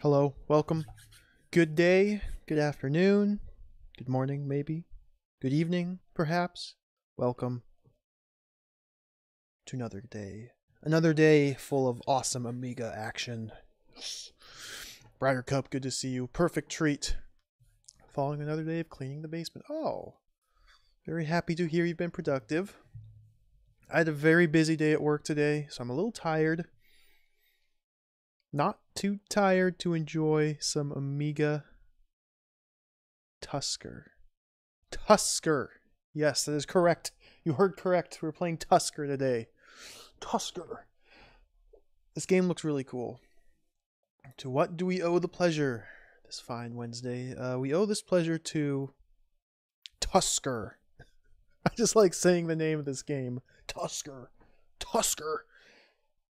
Hello, welcome. Good day, good afternoon, good morning, maybe, good evening, perhaps. Welcome to another day. Another day full of awesome Amiga action. Brighter Cup, good to see you. Perfect treat. Following another day of cleaning the basement. Oh, very happy to hear you've been productive. I had a very busy day at work today, so I'm a little tired. Not too tired to enjoy some Amiga Tusker. Tusker. Yes, that is correct. You heard correct. We're playing Tusker today. Tusker. This game looks really cool. To what do we owe the pleasure this fine Wednesday? We owe this pleasure to Tusker. I just like saying the name of this game. Tusker. Tusker.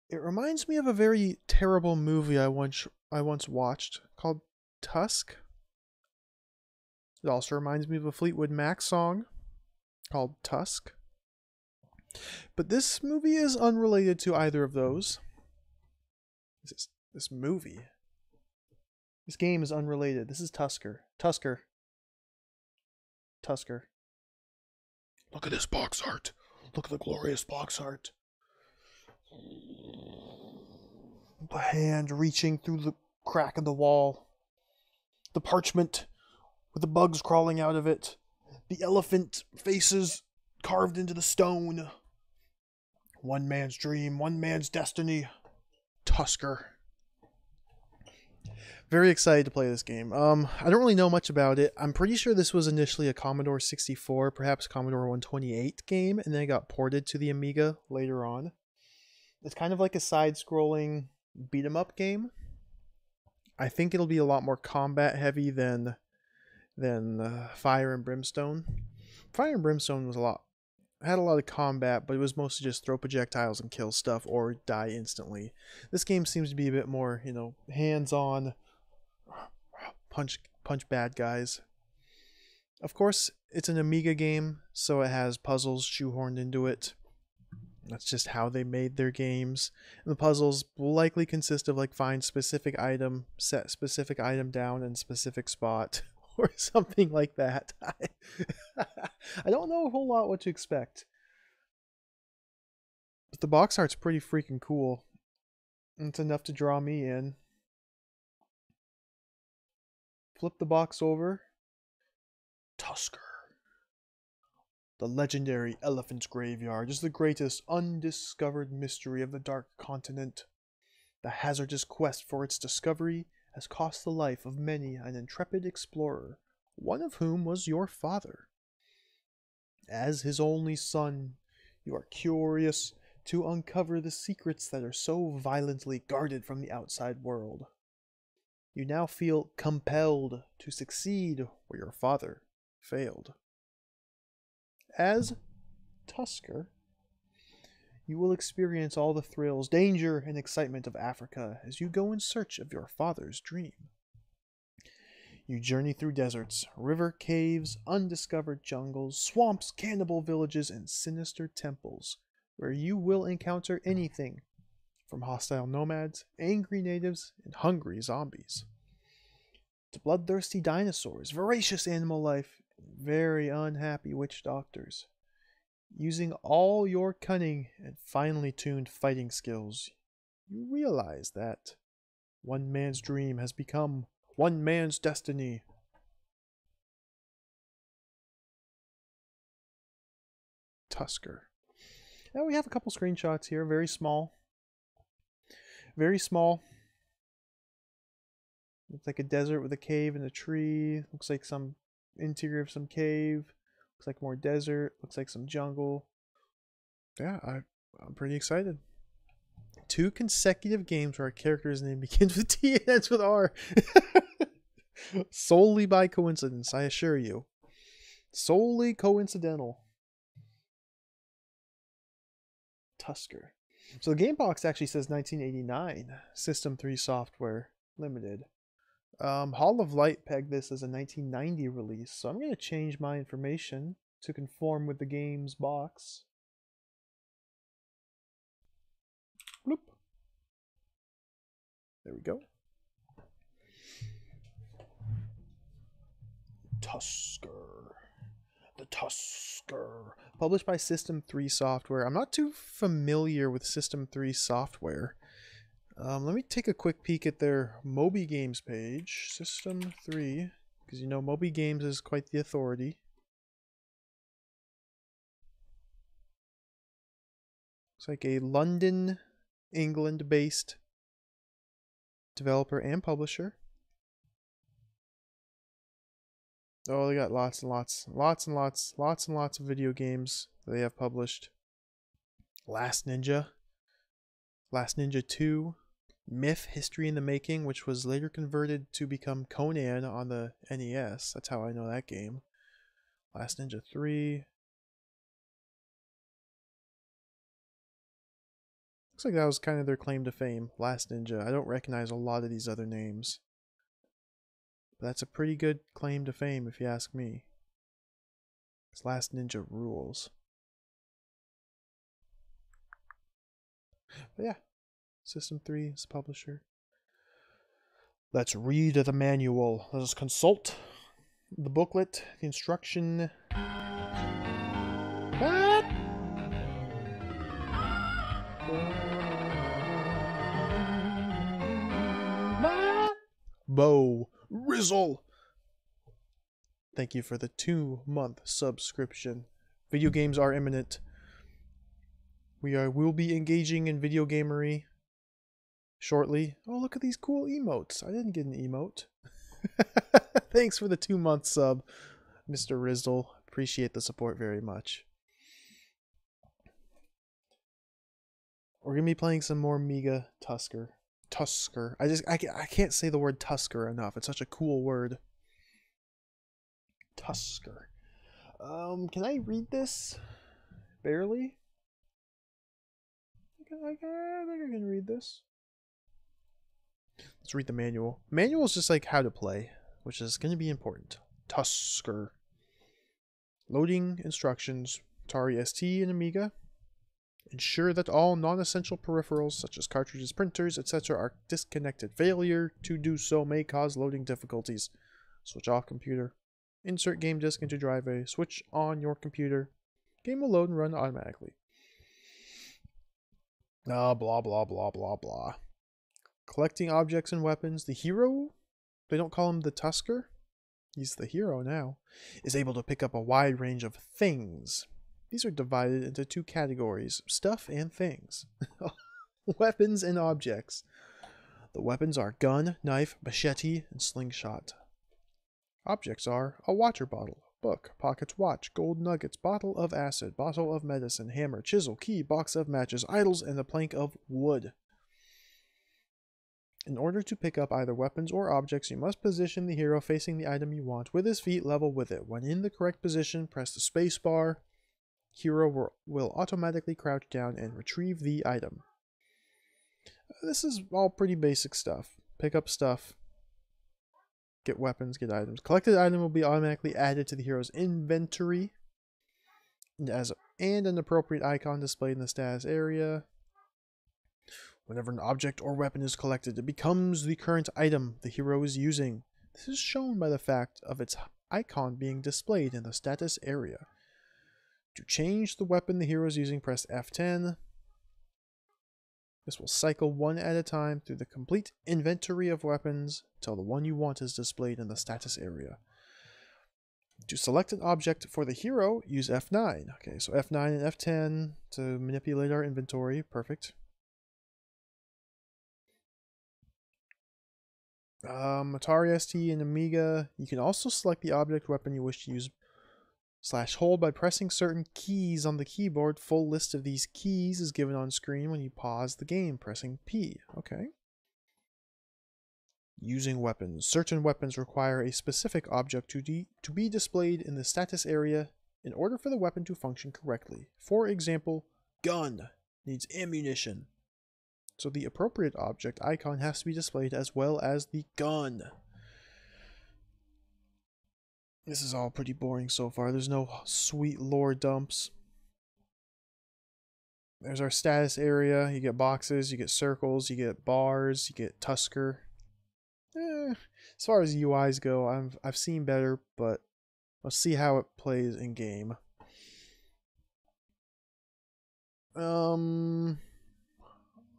It reminds me of a very terrible movie I once watched called Tusk. It also reminds me of a Fleetwood Mac song called Tusk. But this movie is unrelated to either of those. This movie. This game is unrelated. This is Tusker. Tusker. Tusker. Look at this box art. Look at the glorious box art. The hand reaching through the crack in the wall. The parchment with the bugs crawling out of it. The elephant faces carved into the stone. One man's dream, one man's destiny. Tusker. Very excited to play this game. I don't really know much about it. I'm pretty sure this was initially a Commodore 64, perhaps Commodore 128 game, and then it got ported to the Amiga later on. It's kind of like a side-scrolling beat-em-up game. I think it'll be a lot more combat heavy than Fire and Brimstone. Fire and Brimstone had a lot of combat, but it was mostly just throw projectiles and kill stuff or die instantly. This game seems to be a bit more, hands-on, punch bad guys. Of course, it's an Amiga game, so it has puzzles shoehorned into it. That's just how they made their games. And the puzzles will likely consist of find specific item, set specific item down in specific spot, or something like that. I don't know a whole lot what to expect. But the box art's pretty freaking cool. It's enough to draw me in. Flip the box over. Tusker. The legendary elephant's graveyard is the greatest undiscovered mystery of the Dark Continent. The hazardous quest for its discovery has cost the life of many an intrepid explorer, one of whom was your father. As his only son, you are curious to uncover the secrets that are so violently guarded from the outside world. You now feel compelled to succeed where your father failed. As Tusker, you will experience all the thrills, danger, and excitement of Africa as you go in search of your father's dream. You journey through deserts, river caves, undiscovered jungles, swamps, cannibal villages, and sinister temples, where you will encounter anything from hostile nomads, angry natives, and hungry zombies, to bloodthirsty dinosaurs, voracious animal life, and very unhappy witch doctors. Using all your cunning and finely tuned fighting skills, you realize that one man's dream has become one man's destiny. Tusker. Now we have a couple screenshots here, very small. Very small. Looks like a desert with a cave and a tree. Looks like some interior of some cave. Looks like more desert. Looks like some jungle. Yeah, I'm pretty excited. 2 consecutive games where our character's name begins with T and ends with R. Solely by coincidence, I assure you. Solely coincidental. Tusker. So the game box actually says 1989. System 3 software limited. Hall of Light pegged this as a 1990 release, so I'm going to change my information to conform with the game's box. Bloop. There we go. Tusker. The Tusker. Published by System 3 Software. I'm not too familiar with System 3 software. Let me take a quick peek at their Moby Games page. System 3. Because you know Moby Games is quite the authority. It's like a London, England-based developer and publisher. Oh, they got lots and lots of video games that they have published. Last Ninja 2, Myth: History in the Making, which was later converted to become Conan on the NES. That's how I know that game. Last Ninja 3. Looks like that was kind of their claim to fame, Last Ninja. I don't recognize a lot of these other names. But that's a pretty good claim to fame if you ask me. This Last Ninja rules. But yeah, System 3 is the publisher. Let's read the manual. Let us consult the booklet, the instruction. What? Bo Rizzle. Thank you for the 2-month subscription. Video games are imminent. We'll be engaging in video gamery shortly. Oh, look at these cool emotes. I didn't get an emote. Thanks for the 2-month sub, Mr. Rizzle. Appreciate the support very much. We're going to be playing some more Mega Tusker. Tusker. I can't say the word Tusker enough. It's such a cool word. Tusker. Can I read this? Barely? I think I can read this. Let's read the manual. Manual is just like how to play, which is going to be important. Tusker. Loading instructions. Atari ST and Amiga. Ensure that all non-essential peripherals, such as cartridges, printers, etc. are disconnected. Failure to do so may cause loading difficulties. Switch off computer. Insert game disk into drive A. Switch on your computer. Game will load and run automatically. Blah, blah, blah, blah, blah. Collecting objects and weapons. The hero, they don't call him the Tusker. He's the hero now. Is able to pick up a wide range of things. These are divided into 2 categories, stuff and things. Weapons and objects. The weapons are gun, knife, machete, and slingshot. Objects are a water bottle, book, pocket watch, gold nuggets, bottle of acid, bottle of medicine, hammer, chisel, key, box of matches, idols, and a plank of wood. In order to pick up either weapons or objects, you must position the hero facing the item you want with his feet level with it. When in the correct position, press the space bar. Hero will automatically crouch down and retrieve the item. This is all pretty basic stuff. Pick up stuff. Get weapons, get items. Collected item will be automatically added to the hero's inventory. And an appropriate icon displayed in the status area. Whenever an object or weapon is collected, it becomes the current item the hero is using. This is shown by the fact of its icon being displayed in the status area. To change the weapon the hero is using, press F10. This will cycle one at a time through the complete inventory of weapons until the one you want is displayed in the status area. To select an object for the hero, use F9. Okay, so F9 and F10 to manipulate our inventory. Perfect. Atari ST and Amiga. You can also select the object weapon you wish to use /hold by pressing certain keys on the keyboard. Full list of these keys is given on screen when you pause the game, pressing P. Okay. Using weapons. Certain weapons require a specific object to be displayed in the status area in order for the weapon to function correctly. For example, gun needs ammunition. So the appropriate object icon has to be displayed as well as the gun. This is all pretty boring so far. There's no sweet lore dumps. There's our status area. You get boxes, you get circles, you get bars, you get Tusker. As far as UIs go, I've seen better, but Let's see how it plays in game.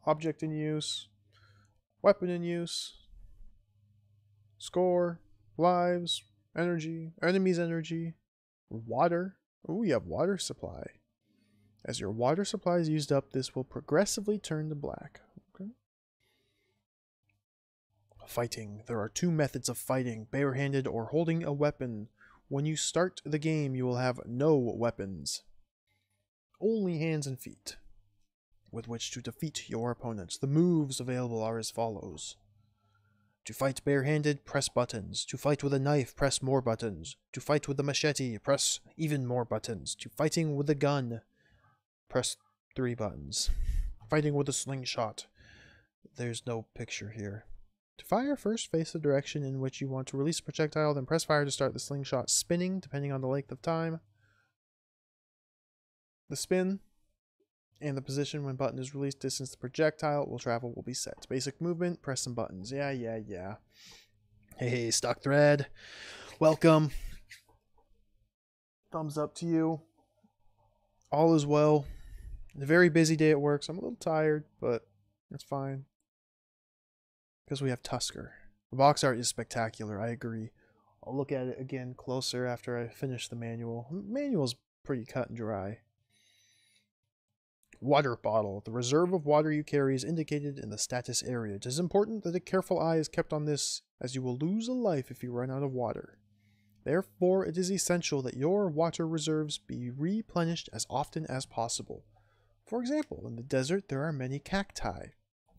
Object in use, weapon in use, score, lives, energy, enemy's energy, water. Oh, you have water supply. As your water supply is used up, this will progressively turn to black. Okay. Fighting. There are two methods of fighting, barehanded or holding a weapon. When you start the game, you will have no weapons. Only hands and feet with which to defeat your opponents. The moves available are as follows. To fight barehanded, press buttons. To fight with a knife, press more buttons. To fight with a machete, press even more buttons. To fighting with a gun, press 3 buttons. Fighting with a slingshot. There's no picture here. To fire, first face the direction in which you want to release a projectile, then press fire to start the slingshot spinning, depending on the length of time. The spin and the position when button is released, distance the projectile will travel will be set. Basic movement, press some buttons. Yeah. Hey, Stock Thread. Welcome. Thumbs up to you. All is well. A very busy day at work, so I'm a little tired, but that's fine. Because we have Tusker. The box art is spectacular, I agree. I'll look at it again closer after I finish the manual. The manual's pretty cut and dry. Water bottle. The reserve of water you carry is indicated in the status area. It is important that a careful eye is kept on this, as you will lose a life if you run out of water. Therefore, it is essential that your water reserves be replenished as often as possible. For example, in the desert there are many cacti.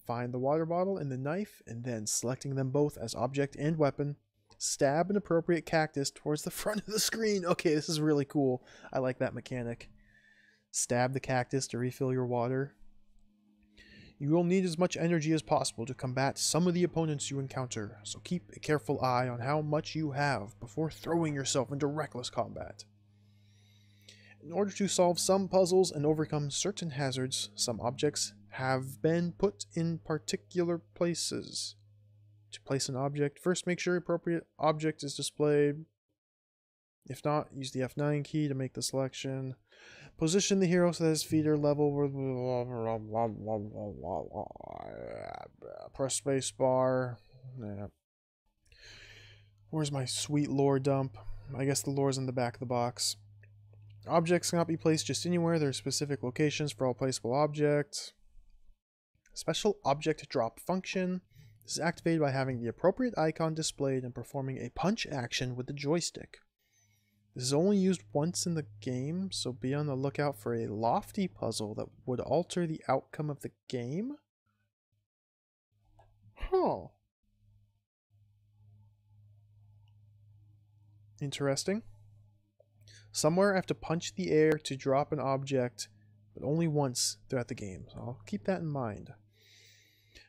Find the water bottle and the knife, and then, selecting them both as object and weapon, stab an appropriate cactus towards the front of the screen. Okay, this is really cool. I like that mechanic. Stab the cactus to refill your water. You will need as much energy as possible to combat some of the opponents you encounter, so keep a careful eye on how much you have before throwing yourself into reckless combat. In order to solve some puzzles and overcome certain hazards, some objects have been put in particular places. To place an object, first make sure appropriate object is displayed. If not, use the F9 key to make the selection. Position the hero so that his feet are level with... Press space bar. Yeah. Where's my sweet lore dump? I guess the lore's in the back of the box. Objects cannot be placed just anywhere. There are specific locations for all placeable objects. Special object drop function. This is activated by having the appropriate icon displayed and performing a punch action with the joystick. This is only used once in the game, so be on the lookout for a lofty puzzle that would alter the outcome of the game. Huh. Interesting. Somewhere I have to punch the air to drop an object, but only once throughout the game, so I'll keep that in mind.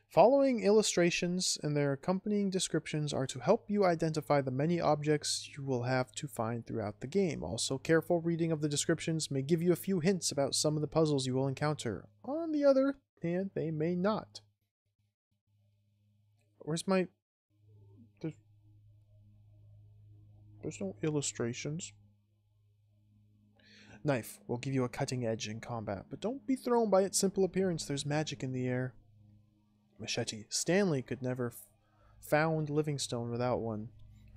Following illustrations and their accompanying descriptions are to help you identify the many objects you will have to find throughout the game. Also, careful reading of the descriptions may give you a few hints about some of the puzzles you will encounter. On the other hand, they may not. Where's my... There's no illustrations. Knife will give you a cutting edge in combat, but don't be thrown by its simple appearance. There's magic in the air. Machete. Stanley could never found Livingstone without one.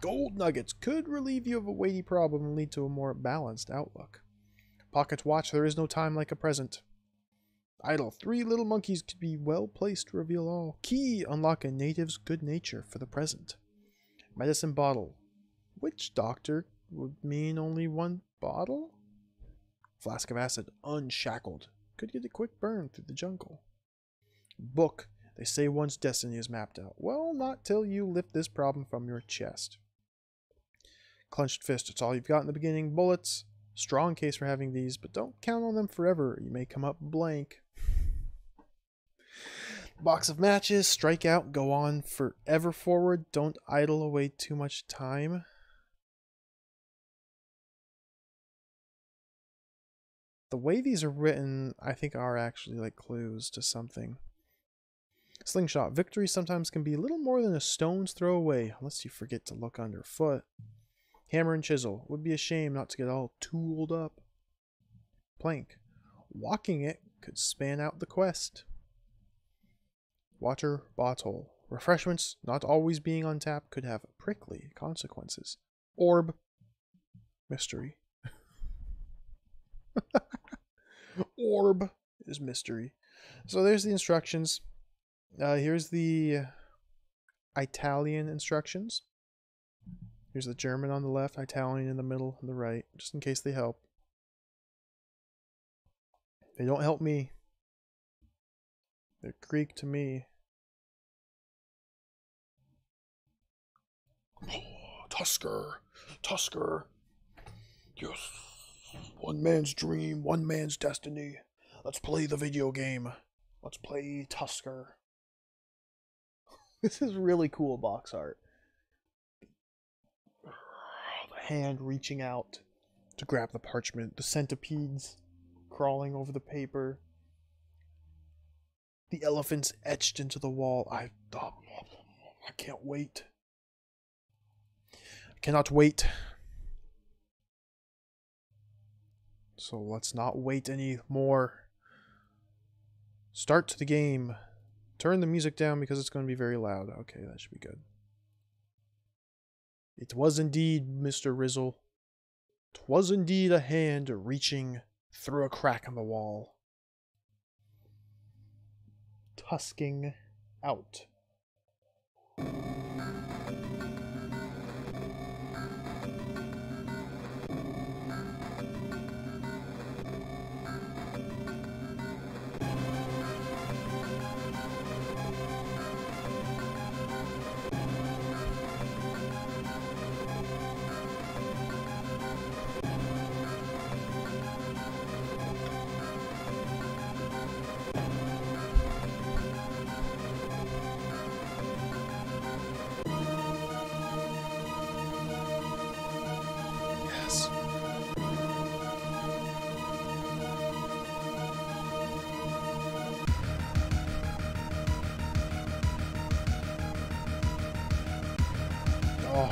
Gold nuggets could relieve you of a weighty problem and lead to a more balanced outlook. Pocket watch. There is no time like a present. Idle. 3 little monkeys could be well placed to reveal all. Key. Unlock a native's good nature for the present. Medicine bottle. Witch doctor would mean only 1 bottle? Flask of acid. Unshackled. Could get a quick burn through the jungle. Book. They say one's destiny is mapped out. Well, not till you lift this problem from your chest. Clenched fist. It's all you've got in the beginning. Bullets. Strong case for having these, but don't count on them forever. You may come up blank. Box of matches. Strike out. Go on forever forward. Don't idle away too much time. The way these are written, I think, are actually like clues to something. Slingshot. Victory sometimes can be a little more than a stone's throw away, unless you forget to look underfoot. Hammer and chisel. Would be a shame not to get all tooled up. Plank. Walking it could span out the quest. Water bottle. Refreshments not always being on tap could have prickly consequences. Orb. Mystery. Orb is mystery. So there's the instructions. Here's the Italian instructions. Here's the German on the left, Italian in the middle, and the right, just in case they help. They don't help me. They're Greek to me. Tusker. Tusker. Yes. One man's dream, one man's destiny. Let's play the video game. Let's play Tusker. This is really cool box art. The hand reaching out to grab the parchment. The centipedes crawling over the paper. The elephants etched into the wall. I can't wait. I cannot wait. So let's not wait anymore. Start the game. Turn the music down because it's going to be very loud. Okay, that should be good. It was indeed Mr. Rizzle. 'Twas indeed a hand reaching through a crack in the wall. Tusking out.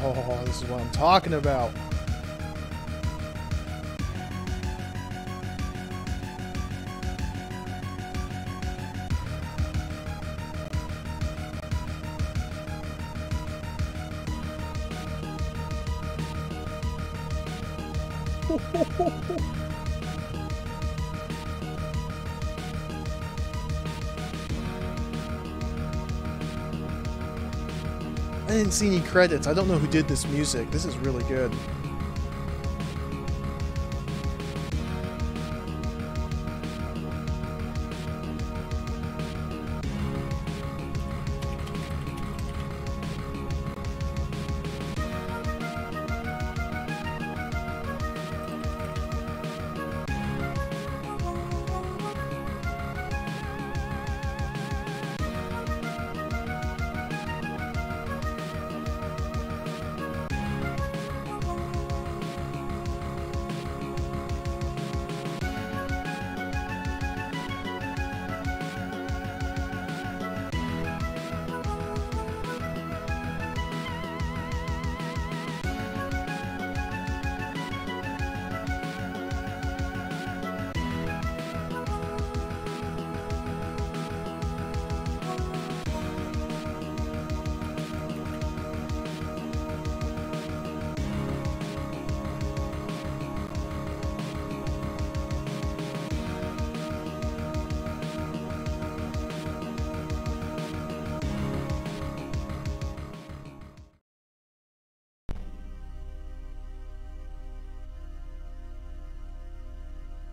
Oh, this is what I'm talking about. I didn't see any credits. I don't know who did this music. This is really good.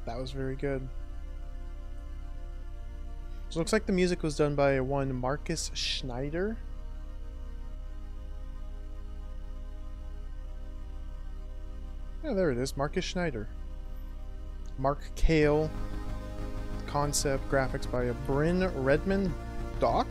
That was very good. So it looks like the music was done by one Marcus Schneider. Yeah, there it is, Marcus Schneider. Mark Kale. Concept graphics by Bryn Redmond Doc.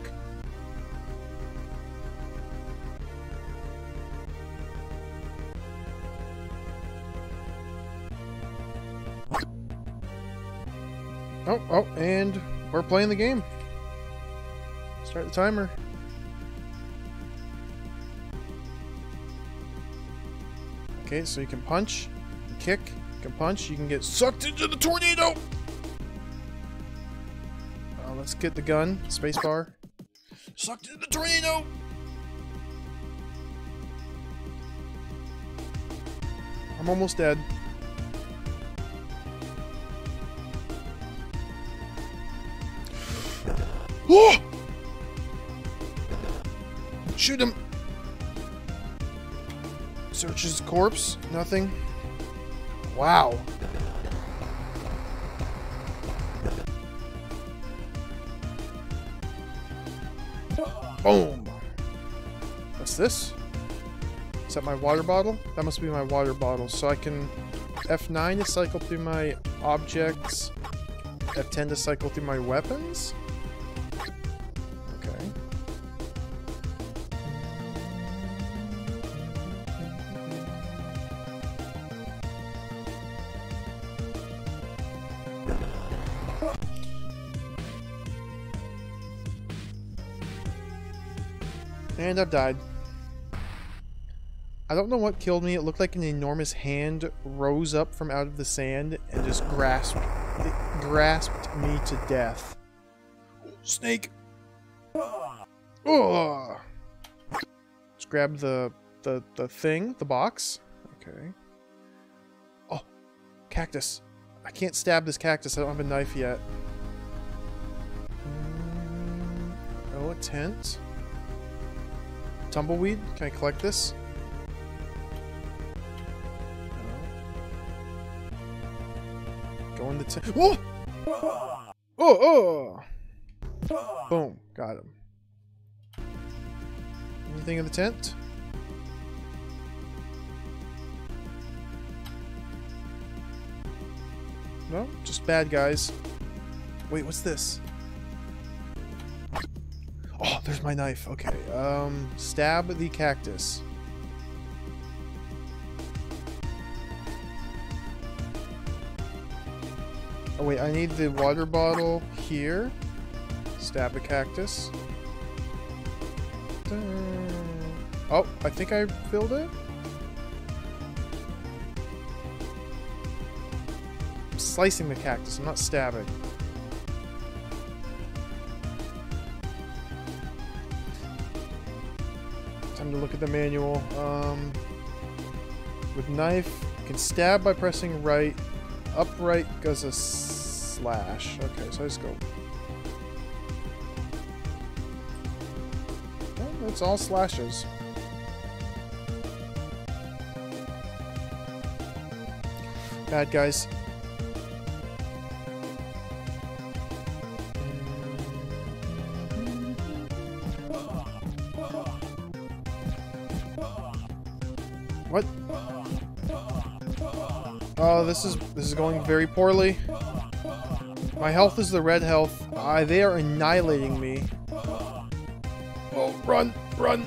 Oh, and we're playing the game. Start the timer. Okay, so you can punch, you can kick, you can punch, you can get sucked into the tornado! Let's get the gun, spacebar. Sucked into the tornado! I'm almost dead. Oh! Shoot him! Search his corpse. Nothing. Wow. Boom! What's this? Is that my water bottle? That must be my water bottle. So I can F9 to cycle through my objects. F10 to cycle through my weapons? Okay. And I've died. I don't know what killed me. It looked like an enormous hand rose up from out of the sand and just grasped me to death. Snake! Oh! Just grab the thing, the box. Okay. Oh, cactus. I can't stab this cactus. I don't have a knife yet. Oh, a tent. Tumbleweed. Can I collect this? Go in the tent. Oh! Oh! Oh! Boom. Got him. Anything in the tent? No? Just bad guys. Wait, what's this? Oh, there's my knife. Okay. Stab the cactus. Oh wait, I need the water bottle here. Stab the cactus. Oh, I think I filled it. I'm slicing the cactus, I'm not stabbing. Time to look at the manual. With knife, you can stab by pressing right. Upright goes a slash. Okay, so I just go. Oh, it's all slashes. Bad guys. What? Oh, this is going very poorly. My health is the red health. They are annihilating me. Oh, run! Run!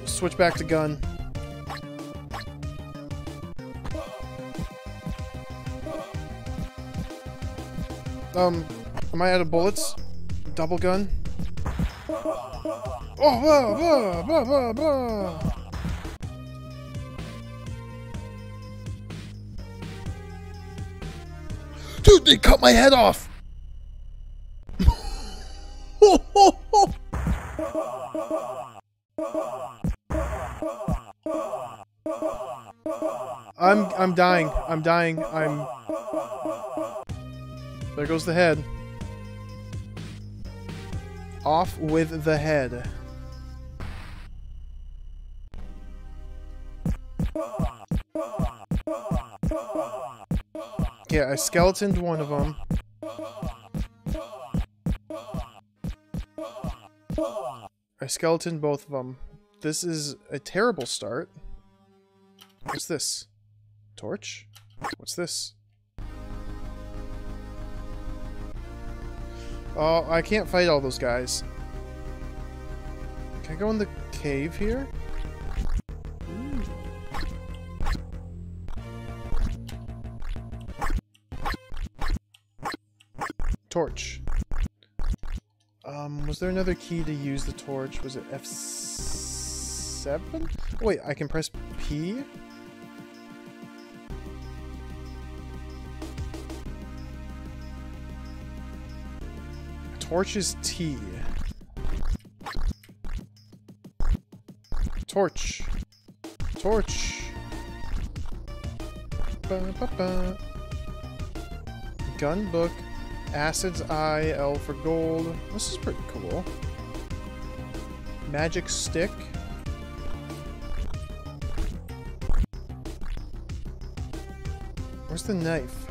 Switch back to gun. Am I out of bullets? Double gun? Oh, blah, blah, blah, blah, blah. Dude, they cut my head off! I'm dying. I'm dying. There goes the head. Off with the head. Yeah, I skeletoned one of them. I skeletoned both of them. This is a terrible start. What's this? Torch? What's this? Oh, I can't fight all those guys. Can I go in the cave here? Ooh. Torch. Was there another key to use the torch? Was it F7? Oh, wait, I can press P. Torch is T. Torch. Torch. Ba, ba, ba. Gun book. Acids I, L for gold. This is pretty cool. Magic stick. Where's the knife?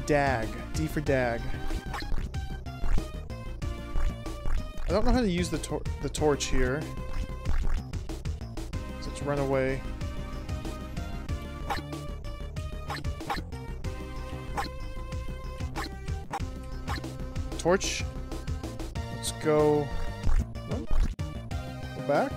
Dag. D for dag. I don't know how to use the torch here. So let's run away. Torch. Let's go. Oh. Go back.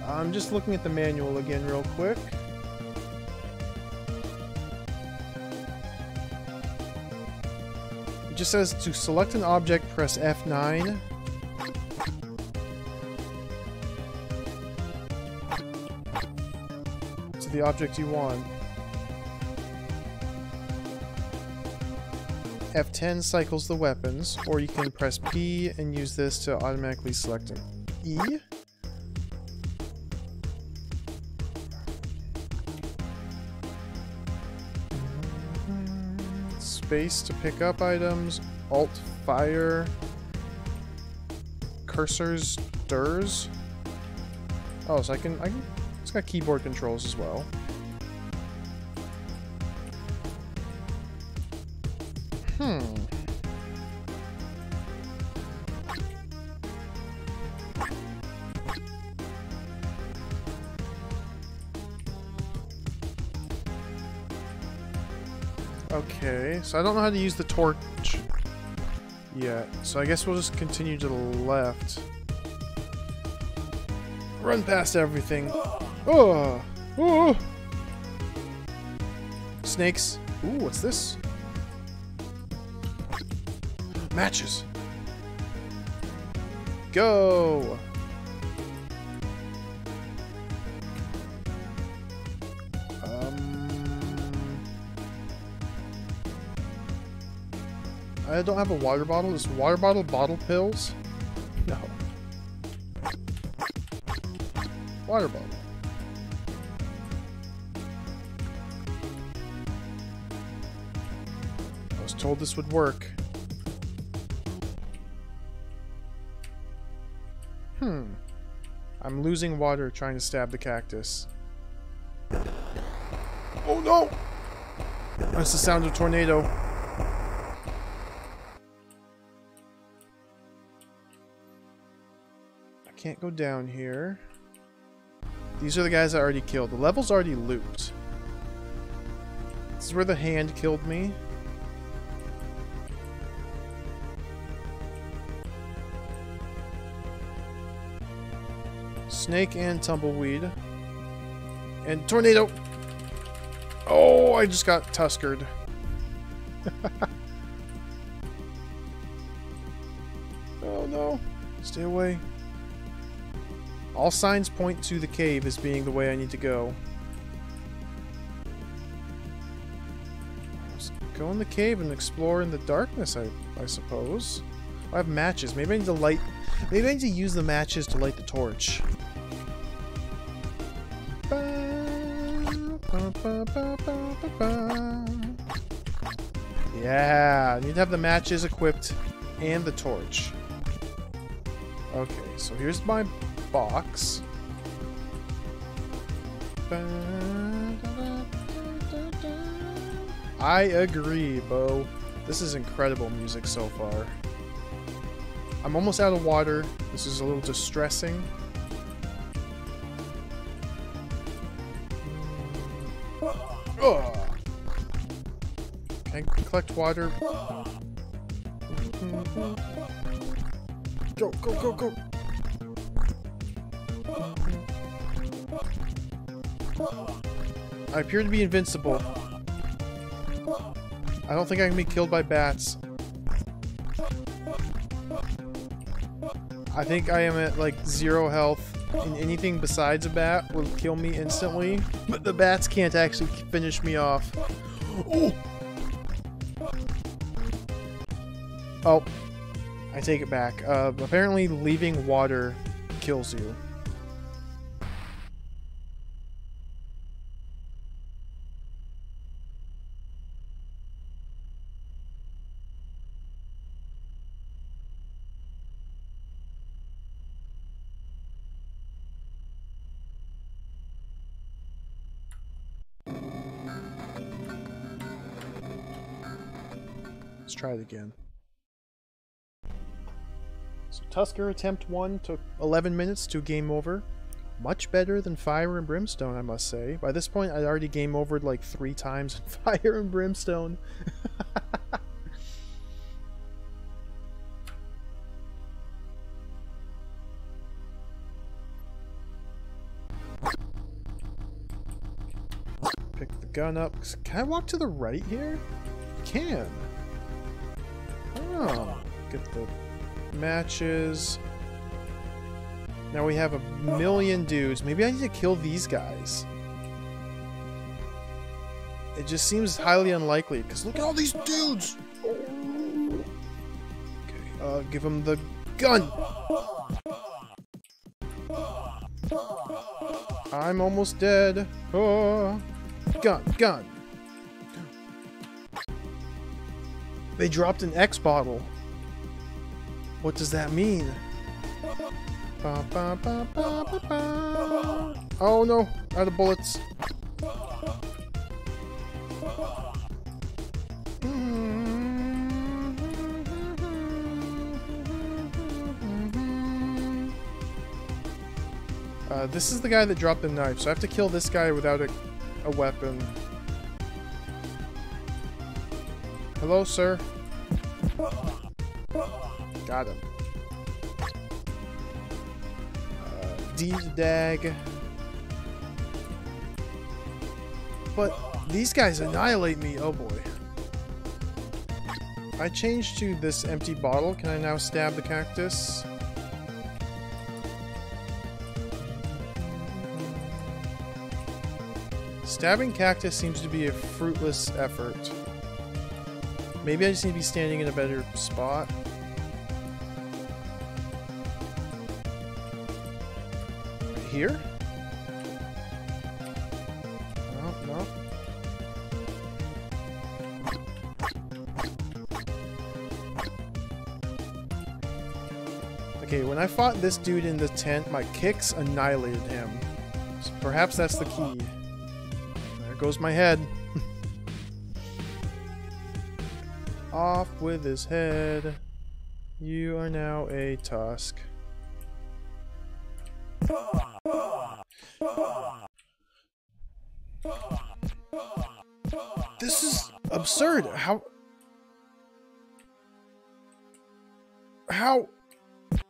I'm just looking at the manual again real quick. It just says to select an object, press F9. To the object you want. F10 cycles the weapons, or you can press P and use this to automatically select them. E? Space to pick up items, Alt fire, cursors, stirs. Oh, so I can, it's got keyboard controls as well. Okay, so I don't know how to use the torch yet, so I guess we'll just continue to the left. Run past everything. Oh! Oh! Snakes. Ooh, what's this? Matches. Go! I don't have a water bottle. Is water bottle pills? No. Water bottle. I was told this would work. I'm losing water trying to stab the cactus. Oh no! That's the sound of a tornado. I can't go down here. These are the guys I already killed. The level's already looped. This is where the hand killed me. Snake and tumbleweed. And tornado! Oh, I just got Tuskered. Oh no. Stay away. All signs point to the cave as being the way I need to go. Just go in the cave and explore in the darkness, I suppose. I have matches. Maybe I need to light... Maybe I need to use the matches to light the torch. Yeah, I need to have the matches equipped and the torch. Okay, so here's my box. I agree, Bo. This is incredible music so far. I'm almost out of water. This is a little distressing. Oh. Can I collect water? Go, go, go, go! I appear to be invincible. I don't think I can be killed by bats. I think I am at like 0 health, and anything besides a bat will kill me instantly. But the bats can't actually finish me off. Oh! Oh. I take it back. Apparently leaving water kills you. Let's try it again. So Tusker attempt 1 took 11 minutes to game over. Much better than Fire and Brimstone, I must say. By this point, I'd already game overed like 3 times in Fire and Brimstone. Pick the gun up. Can I walk to the right here? Can. Oh, get the matches. Now we have 1,000,000 dudes. Maybe I need to kill these guys. It just seems highly unlikely, because look at all these dudes! Okay, give them the gun! I'm almost dead. Oh, gun! They dropped an X bottle. What does that mean? Ba, ba, ba, ba, ba, ba. Oh no, out of bullets. This is the guy that dropped the knife, so I have to kill this guy without a weapon. Hello, sir. Got him. D-dag. But these guys annihilate me. Oh boy. I changed to this empty bottle. Can I now stab the cactus? Stabbing cactus seems to be a fruitless effort. Maybe I just need to be standing in a better spot. Right here? No. Okay, when I fought this dude in the tent, my kicks annihilated him. So perhaps that's the key. There goes my head. Off with his head. You are now a Tusk. This is absurd. How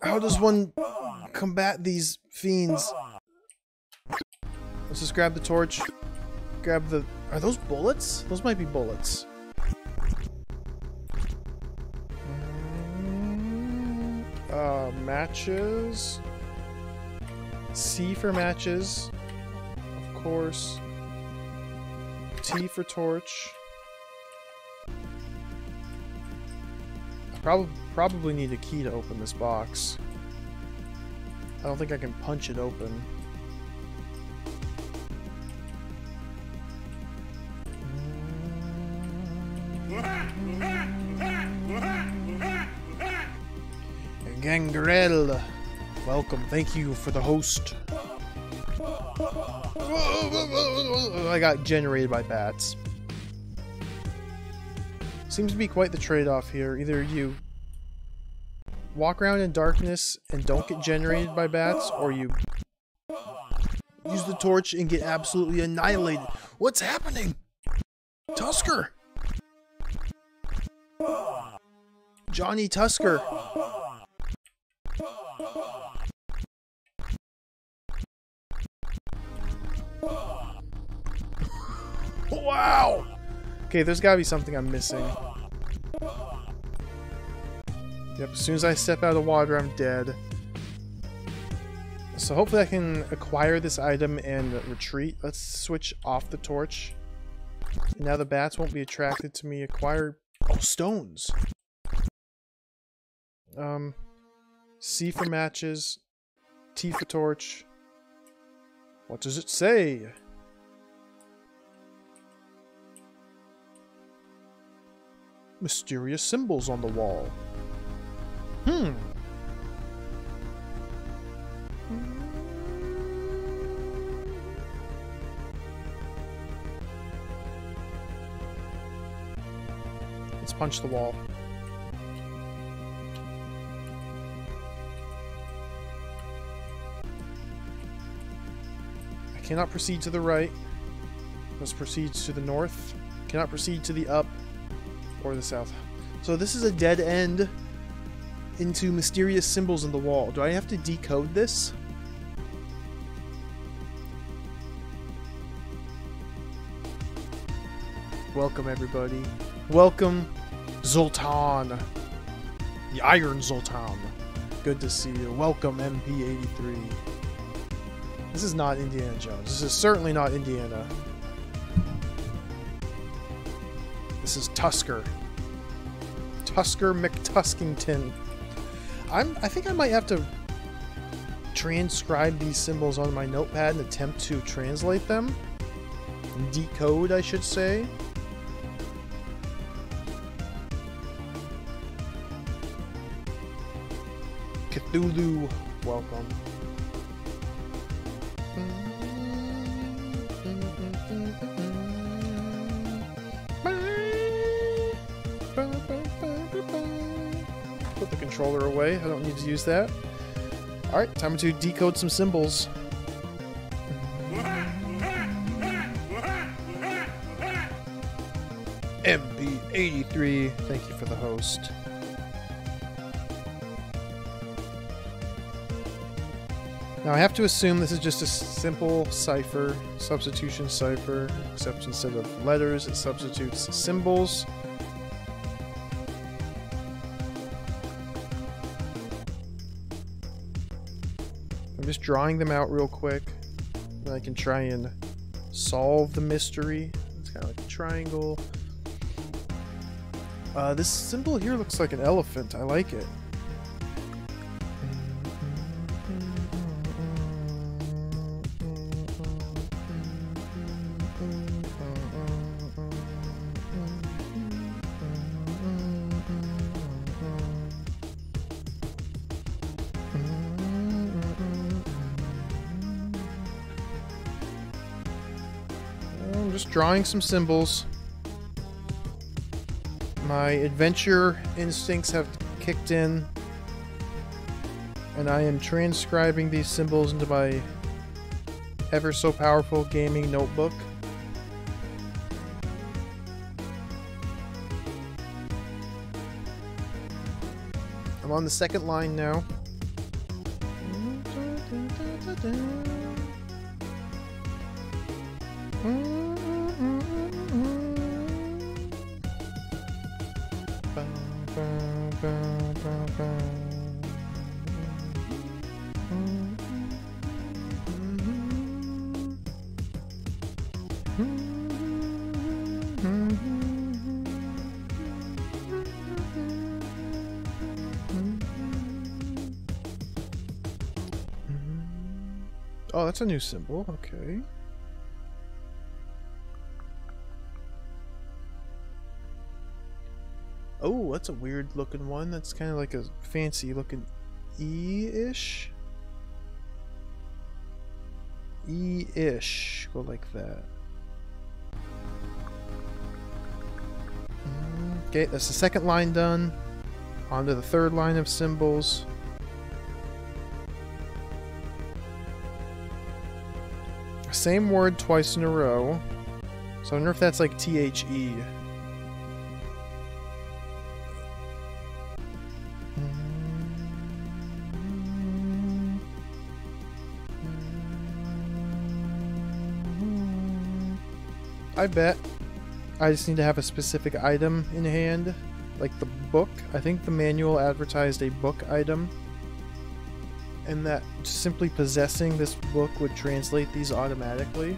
does one combat these fiends? Let's just grab the torch. Grab the... Are those bullets? Those might be bullets. Matches. C for matches. Of course. T for torch. I probably need a key to open this box. I don't think I can punch it open. Gangrel, welcome. Thank you for the host. I got generated by bats. Seems to be quite the trade-off here. Either you walk around in darkness and don't get generated by bats, or you use the torch and get absolutely annihilated. What's happening? Tusker! Johnny Tusker! Wow! Okay, there's gotta be something I'm missing. Yep, as soon as I step out of the water, I'm dead. So hopefully I can acquire this item and retreat. Let's switch off the torch. And now the bats won't be attracted to me. Acquire... Oh, stones! C for matches. T for torch. What does it say? Mysterious symbols on the wall. Let's punch the wall. I cannot proceed to the right. Let's proceed to the north. Cannot proceed to the up or the south. So this is a dead end into mysterious symbols in the wall. Do I have to decode this? Welcome, everybody. Welcome, Zoltan. The Iron Zoltan. Good to see you. Welcome, MP83. This is not Indiana Jones. This is certainly not Indiana. This is Tusker. Tusker McTuskington. I think I might have to transcribe these symbols on my notepad and attempt to translate them. Decode, I should say. Cthulhu, welcome. Put the controller away. I don't need to use that. Alright, time to decode some symbols. MP83, thank you for the host. Now I have to assume this is just a simple cipher, substitution cipher, except instead of letters it substitutes symbols. I'm just drawing them out real quick, then I can try and solve the mystery. It's kind of like a triangle. This symbol here looks like an elephant. I like it. I'm just drawing some symbols. My adventure instincts have kicked in, and I am transcribing these symbols into my ever so powerful gaming notebook. I'm on the second line now. Oh, that's a new symbol. Okay. Oh, that's a weird looking one. That's kind of like a fancy looking E-ish. E-ish. Go like that. Okay, that's the second line done. On to the third line of symbols. Same word twice in a row. So I wonder if that's like T-H-E. I bet. I just need to have a specific item in hand, like the book. I think the manual advertised a book item, and that simply possessing this book would translate these automatically.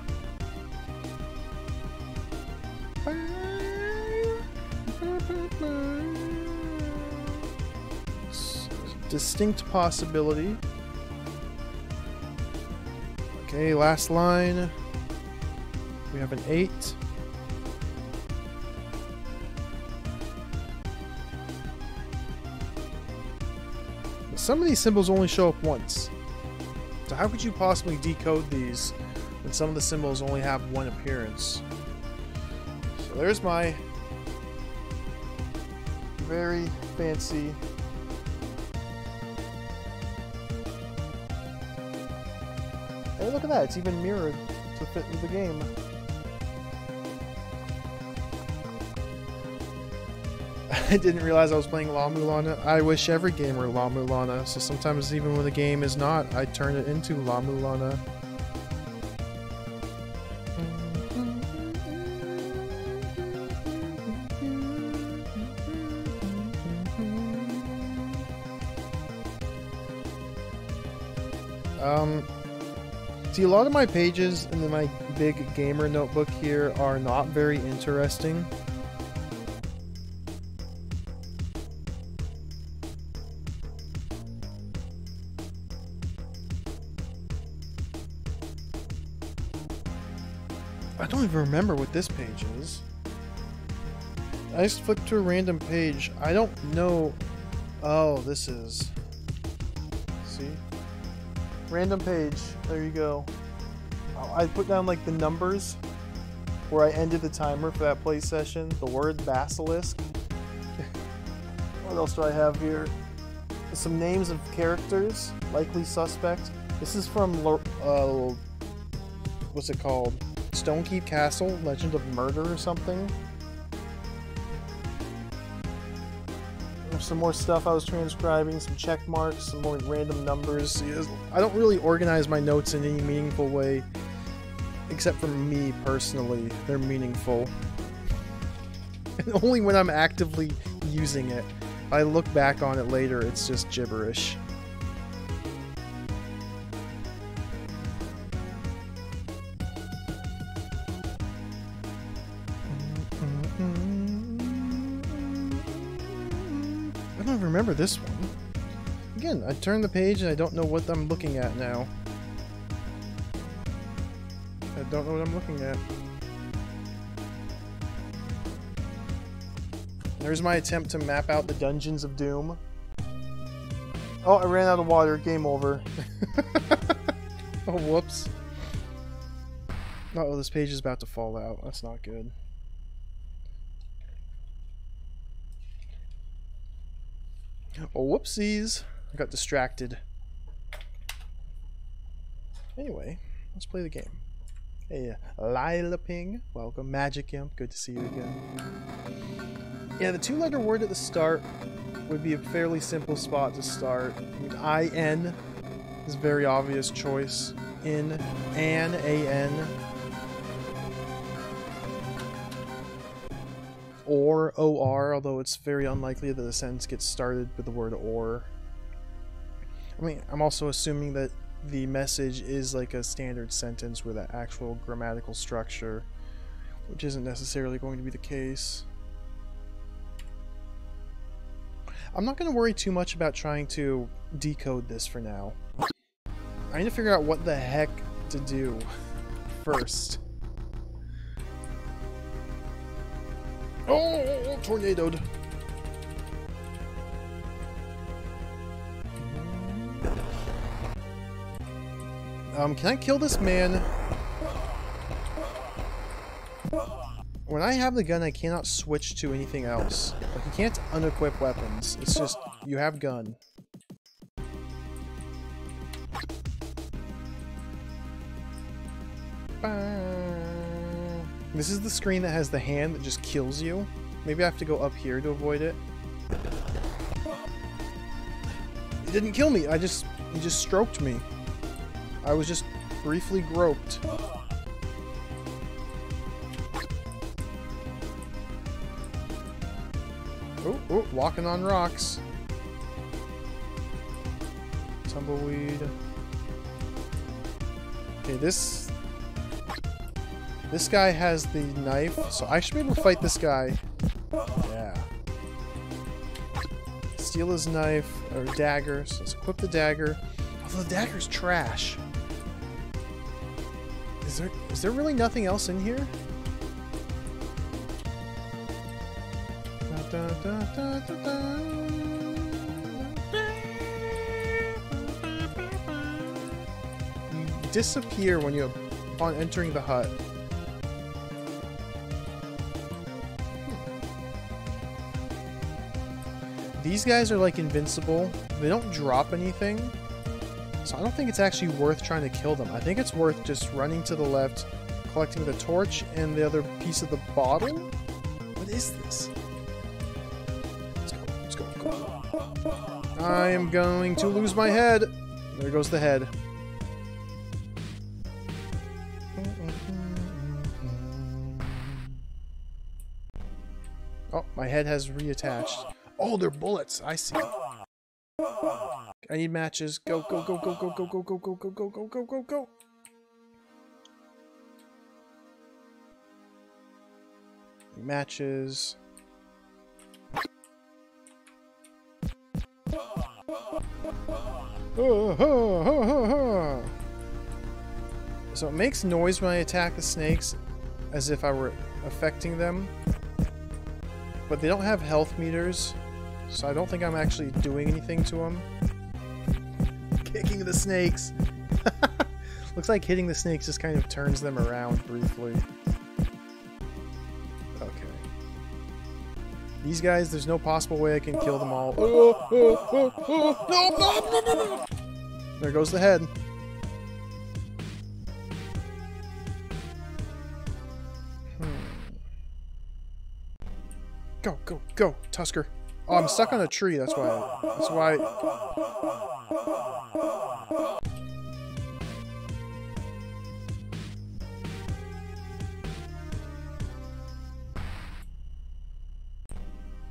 Distinct possibility. Okay, last line. We have an 8. Some of these symbols only show up once. So how could you possibly decode these when some of the symbols only have one appearance? So there's my very fancy hey, look at that, it's even mirrored to fit with the game. I didn't realize I was playing La Mulana. I wish every game were La Mulana, so sometimes even when the game is not, I turn it into La Mulana. See, a lot of my pages in my big gamer notebook here are not very interesting. I don't even remember what this page is. I just flipped to a random page. I don't know. Oh, this is. See? Random page. There you go. I put down like the numbers where I ended the timer for that play session. The word basilisk. What else do I have here? Some names of characters. Likely suspect. This is from what's it called? Stonekeep Castle, Legend of Murder or something. There's some more stuff I was transcribing, some check marks, some more random numbers. I don't really organize my notes in any meaningful way, except for me personally. They're meaningful. And only when I'm actively using it. If I look back on it later, it's just gibberish. I don't remember this one. Again, I turned the page and I don't know what I'm looking at now. I don't know what I'm looking at. There's my attempt to map out the dungeons of Doom. Oh, I ran out of water. Game over. Oh, whoops. Uh-oh, this page is about to fall out. That's not good. Oh, whoopsies. I got distracted. Anyway, let's play the game. Hey, Lila Ping. Welcome. Magic Imp. Good to see you again. Yeah, the 2-letter word at the start would be a fairly simple spot to start. I mean, I-N is a very obvious choice. In, an, A-N. Or, O-R, although it's very unlikely that the sentence gets started with the word or. I mean, I'm also assuming that the message is like a standard sentence with an actual grammatical structure, which isn't necessarily going to be the case. I'm not going to worry too much about trying to decode this for now. I need to figure out what the heck to do first. Oh, tornadoed. Can I kill this man? When I have the gun, I cannot switch to anything else. Like, you can't unequip weapons. It's just, you have gun. This is the screen that has the hand that just kills you. Maybe I have to go up here to avoid it. It didn't kill me. He just stroked me. I was just briefly groped. Oh, oh, walking on rocks. Tumbleweed. Okay, this guy has the knife, so I should be able to fight this guy. Yeah. Steal his knife, or dagger, so let's equip the dagger. Although the dagger's trash. Is there really nothing else in here? Da, da, da, da, da. You disappear when you upon entering the hut. These guys are like invincible. They don't drop anything. So I don't think it's actually worth trying to kill them. I think it's worth just running to the left, collecting the torch and the other piece of the bottle. What is this? Let's go, let's go. I am going to lose my head. There goes the head. Oh, my head has reattached. Oh, they're bullets. I see. I need matches. Go, go, go, go, go, go, go, go, go, go, go, go, go, go, go. Matches. So it makes noise when I attack the snakes, as if I were affecting them. But they don't have health meters, so I don't think I'm actually doing anything to them. Kicking the snakes! Looks like hitting the snakes just kind of turns them around briefly. Okay. These guys, there's no possible way I can kill them all. No! There goes the head. Go, go, go, Tusker. Oh, I'm stuck on a tree, that's why. That's why.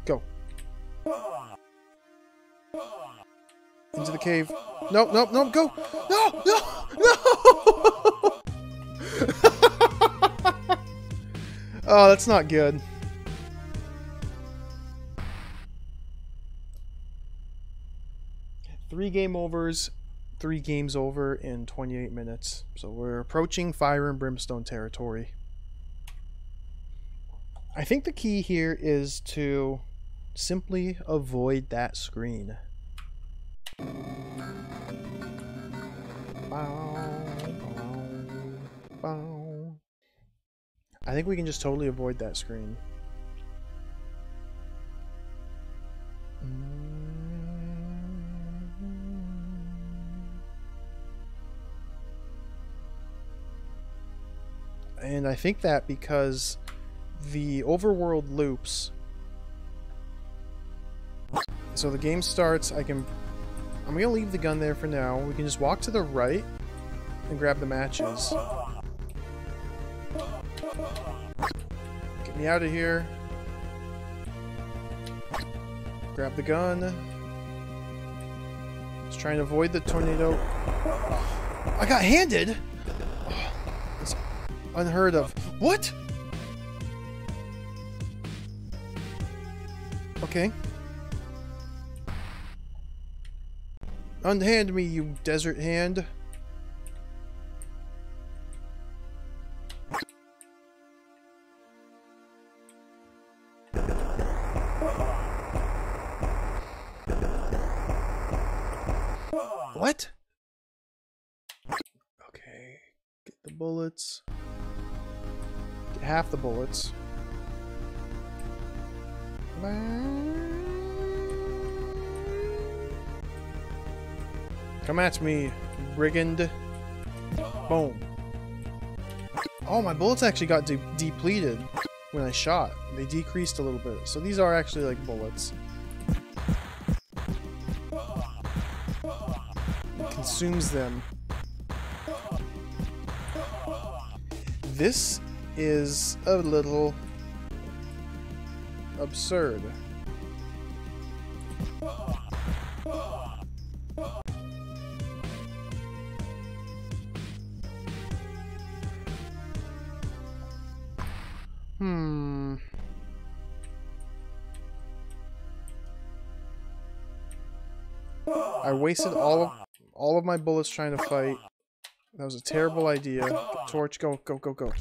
Go. Into the cave. No, no, no, go! No, no, no! Oh, that's not good. Three game overs, 3 games over in 28 minutes. So we're approaching fire and brimstone territory. I think the key here is to simply avoid that screen. I think we can just totally avoid that screen. And I think that because the overworld loops. So the game starts, I'm gonna leave the gun there for now. We can just walk to the right and grab the matches. Get me out of here. Grab the gun. Just trying to avoid the tornado. I got handed! It's unheard of. What? Okay. Unhand me, you desert hand. What? Okay. Get the bullets. Get half the bullets. Come at me, brigand. Boom. Oh, my bullets actually got depleted when I shot. They decreased a little bit. So these are actually like bullets. It consumes them. This is a little absurd. I wasted all of my bullets trying to fight. That was a terrible idea. Torch, go, go, go, go.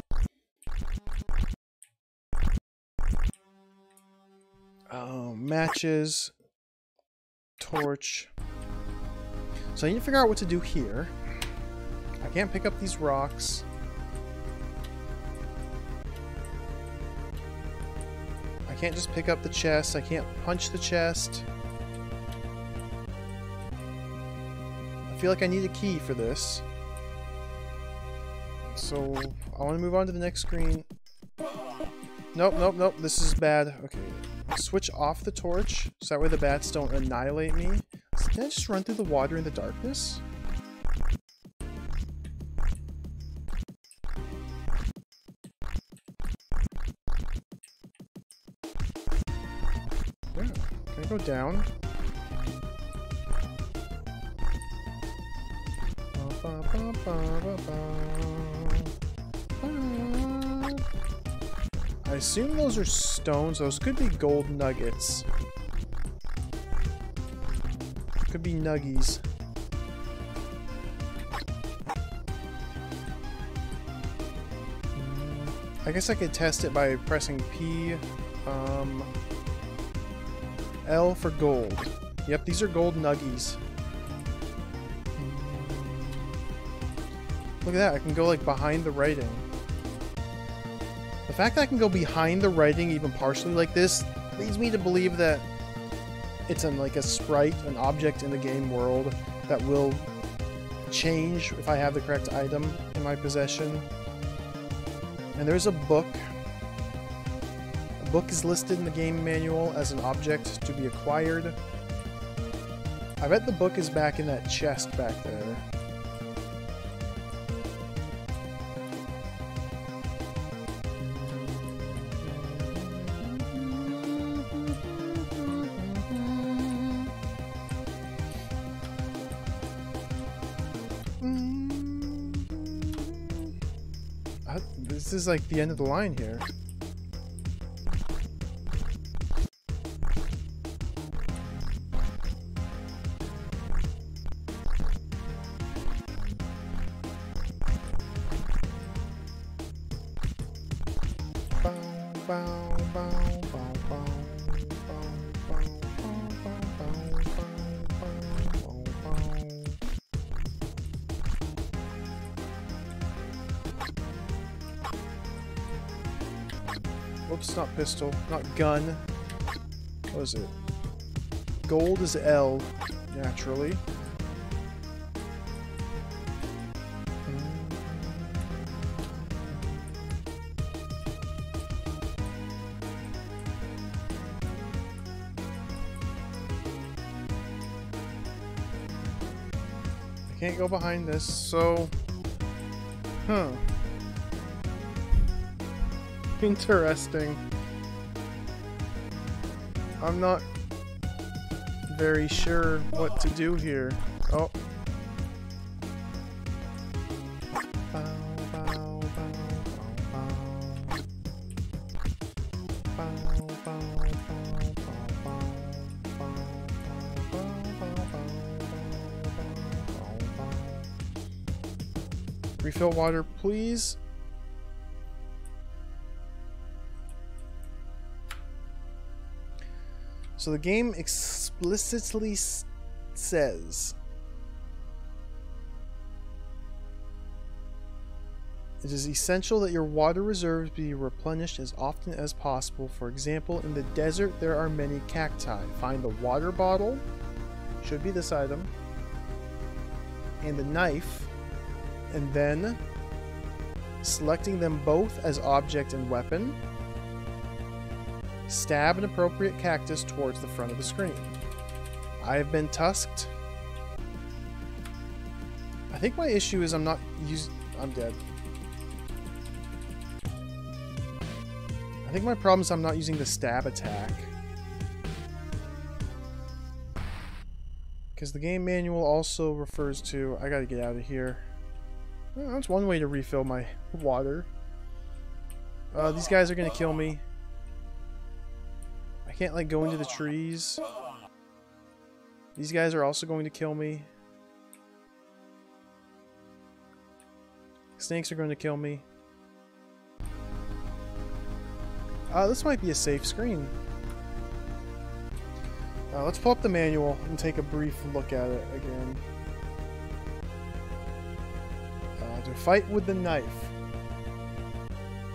Oh, matches. Torch. So I need to figure out what to do here. I can't pick up these rocks. I can't just pick up the chest. I can't punch the chest. I feel like I need a key for this. So I want to move on to the next screen. Nope, nope, nope. This is bad. Okay. Switch off the torch so that way the bats don't annihilate me. Can I just run through the water in the darkness? Yeah. Can I go down? I assume those are stones. Those could be gold nuggets. Could be nuggies. I guess I could test it by pressing P. L for gold. Yep, these are gold nuggies. Look at that, I can go like behind the writing. The fact that I can go behind the writing even partially like this leads me to believe that it's like a sprite, an object in the game world that will change if I have the correct item in my possession. And there's a book. A book is listed in the game manual as an object to be acquired. I bet the book is back in that chest back there. This is like the end of the line here. Whoops, not pistol, not gun. What is it? Gold is L, naturally. I can't go behind this, so... Huh. Interesting. I'm not very sure what to do here. Oh. Refill water, please. So the game explicitly says it is essential that your water reserves be replenished as often as possible. For example, in the desert there are many cacti. Find the water bottle, should be this item, and the knife, and then selecting them both as object and weapon, stab an appropriate cactus towards the front of the screen. I have been tusked. I think my issue is I'm dead. I think my problem is I'm not using the stab attack. Because the game manual also refers to... I gotta get out of here. Well, that's one way to refill my water. These guys are gonna kill me. I can't, like, go into the trees. These guys are also going to kill me. Snakes are going to kill me. This might be a safe screen. Let's pull up the manual and take a brief look at it again. To fight with the knife.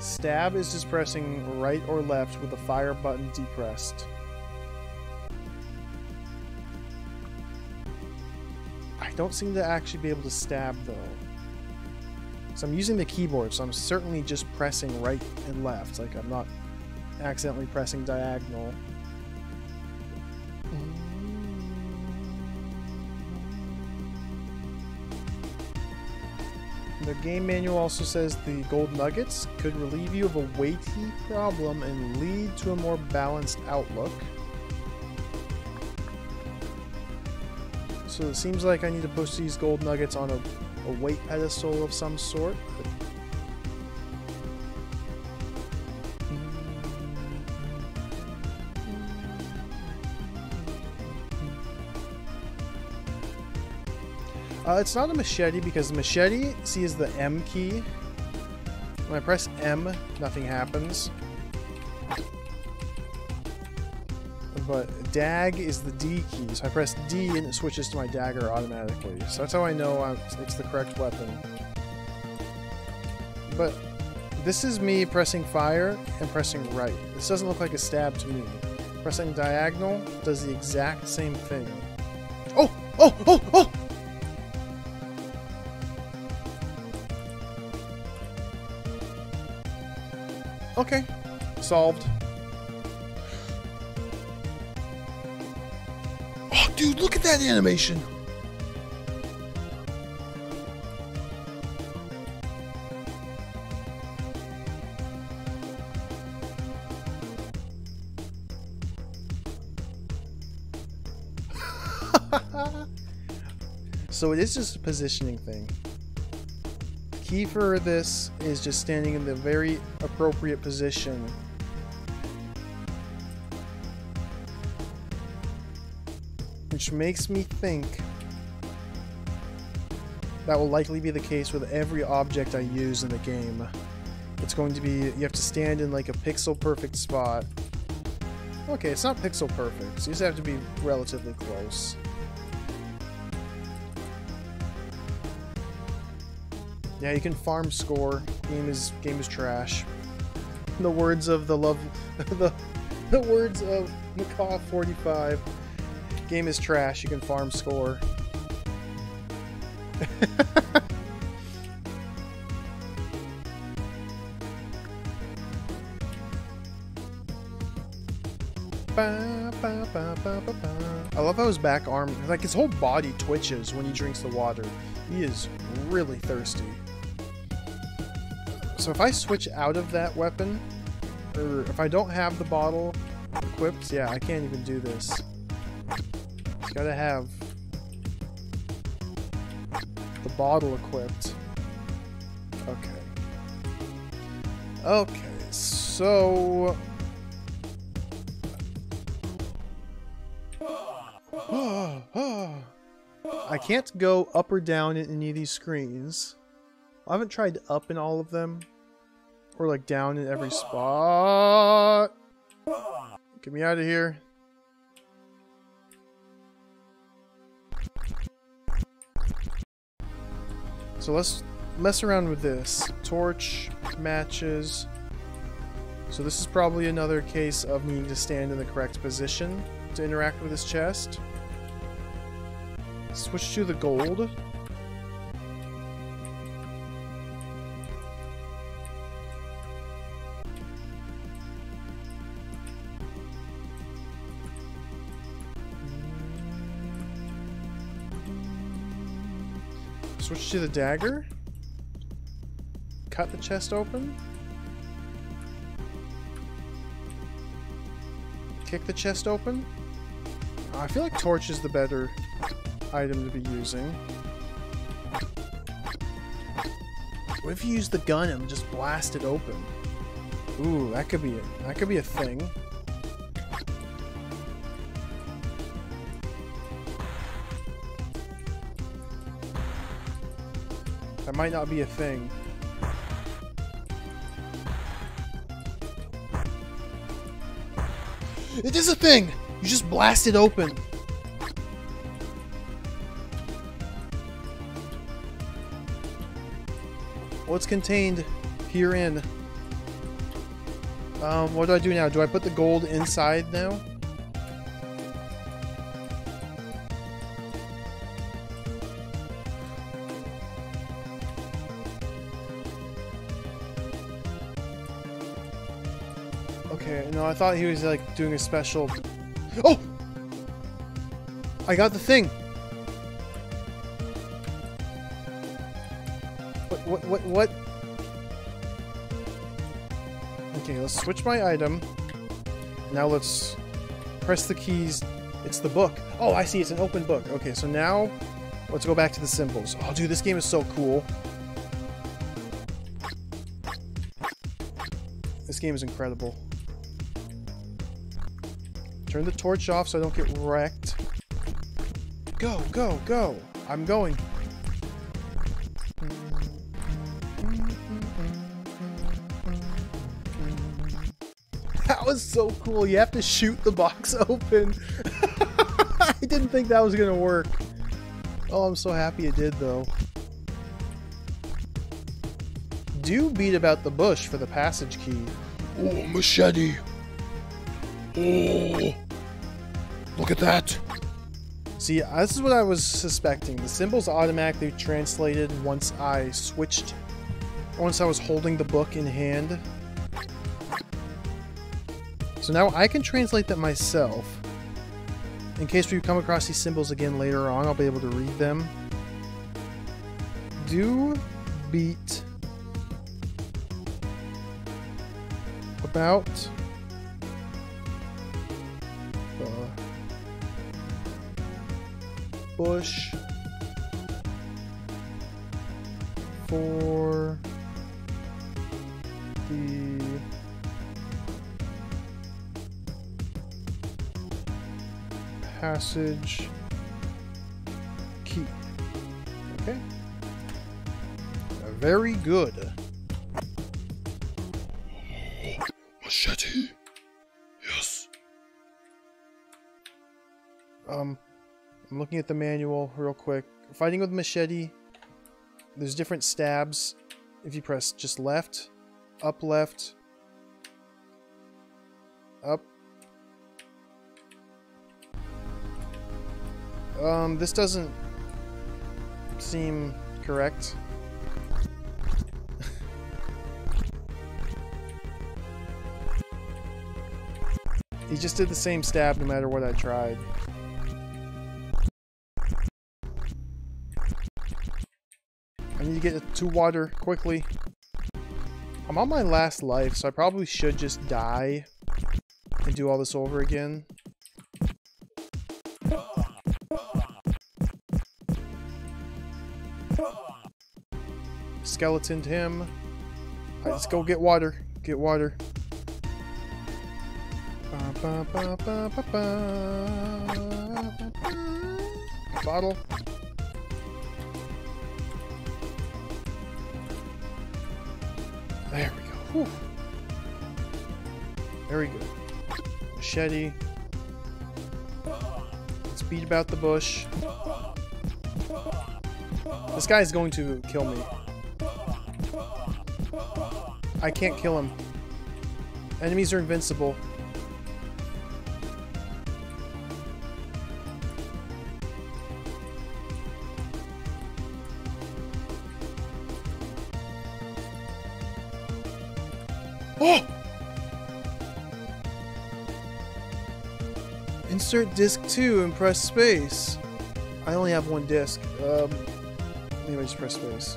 Stab is just pressing right or left with the fire button depressed. I don't seem to actually be able to stab though. So I'm using the keyboard, so I'm certainly just pressing right and left. Like I'm not accidentally pressing diagonal. The game manual also says the gold nuggets could relieve you of a weighty problem and lead to a more balanced outlook. So it seems like I need to push these gold nuggets on a weight pedestal of some sort. It's not a machete because the machete, see, is the M key. When I press M, nothing happens. But dag is the D key, so I press D and it switches to my dagger automatically. So that's how I know it's the correct weapon. But this is me pressing fire and pressing right. This doesn't look like a stab to me. Pressing diagonal does the exact same thing. Oh! Oh! Oh! Oh! Okay, solved. Oh, dude, look at that animation! So it is just a positioning thing. Key for this is just standing in the very appropriate position. Which makes me think that will likely be the case with every object I use in the game. It's going to be, you have to stand in like a pixel perfect spot. Okay, it's not pixel perfect, so you just have to be relatively close. Yeah, you can farm score. Game is trash. In the words of the words of Macaw45. Game is trash. You can farm score. I love how his back arm, like his whole body twitches when he drinks the water. He is really thirsty. So if I switch out of that weapon, or if I don't have the bottle equipped, yeah, I can't even do this. Gotta have the bottle equipped. Okay. Okay, so... I can't go up or down in any of these screens. I haven't tried up in all of them. Or like down in every spot. Get me out of here. So let's mess around with this. Torch, matches. So this is probably another case of needing to stand in the correct position to interact with this chest. Switch to the gold. Switch to the dagger. Cut the chest open. Kick the chest open. I feel like torch is the better item to be using. What if you use the gun and just blast it open? Ooh, that could be a thing. That might not be a thing. It is a thing! You just blast it open. What's contained herein? What do I do now? Do I put the gold inside now? Okay, no, I thought he was like doing a special... Oh! I got the thing! What? Okay, let's switch my item. Now let's press the keys. It's the book. Oh, I see, it's an open book. Okay, so now let's go back to the symbols. Oh, dude, this game is so cool. This game is incredible. Turn the torch off so I don't get wrecked. Go, go, go! I'm going. That was so cool. You have to shoot the box open. I didn't think that was gonna work. Oh, I'm so happy it did, though. Do beat about the bush for the passage key. Oh, machete. Oh, look at that. See, this is what I was suspecting. The symbols automatically translated once I switched, once I was holding the book in hand. So now I can translate that myself. In case we come across these symbols again later on, I'll be able to read them. Do beat about the bush for the passage key. Okay. Very good. Machete. Yes. I'm looking at the manual real quick. Fighting with machete, there's different stabs. If you press just left, up, up. This doesn't seem correct. He just did the same stab no matter what I tried. I need to get to water quickly. I'm on my last life, so I probably should just die and do all this over again. Skeletoned him. Alright, let's go get water. Get water. Bottle. There we go. Whew. Very good. Machete. Let's beat about the bush. This guy is going to kill me. I can't kill him. Enemies are invincible. Oh! Insert disc 2 and press space. I only have one disc. Anyway, just press space.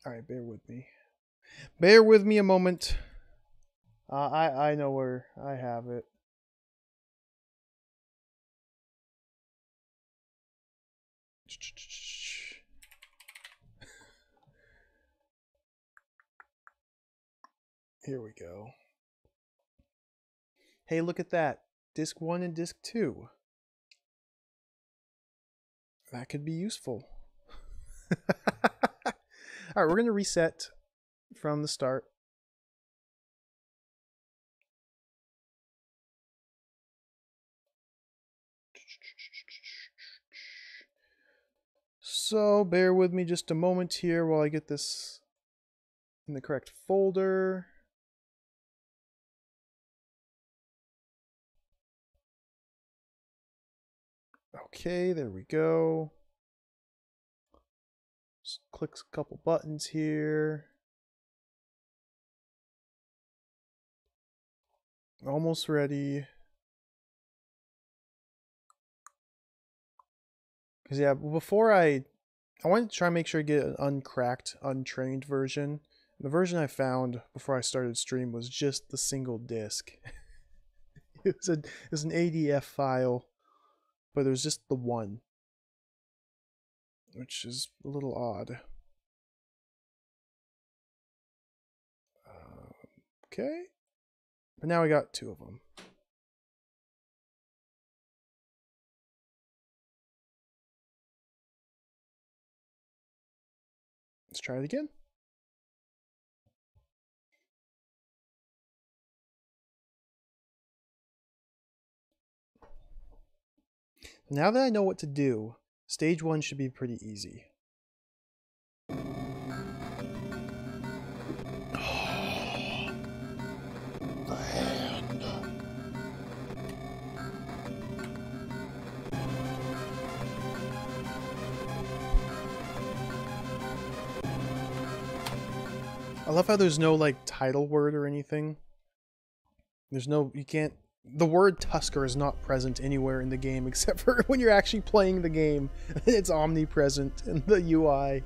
Alright, bear with me. Bear with me a moment. I know where I have it. Here we go. Hey, look at that. Disc 1 and Disc 2. That could be useful. Alright, we're going to reset from the start. So, bear with me just a moment here while I get this in the correct folder. Okay, there we go. Just click a couple buttons here. Almost ready. Because yeah, before I wanted to try and make sure I get an uncracked, untrained version. The version I found before I started stream was just the single disc. It was an ADF file, but it was just the one, which is a little odd. Okay, but now I got two of them. Let's try it again. Now that I know what to do, stage 1 should be pretty easy. The hand. I love how there's no like title word or anything. There's no, you can't, the word Tusker is not present anywhere in the game except for when you're actually playing the game. It's omnipresent in the UI.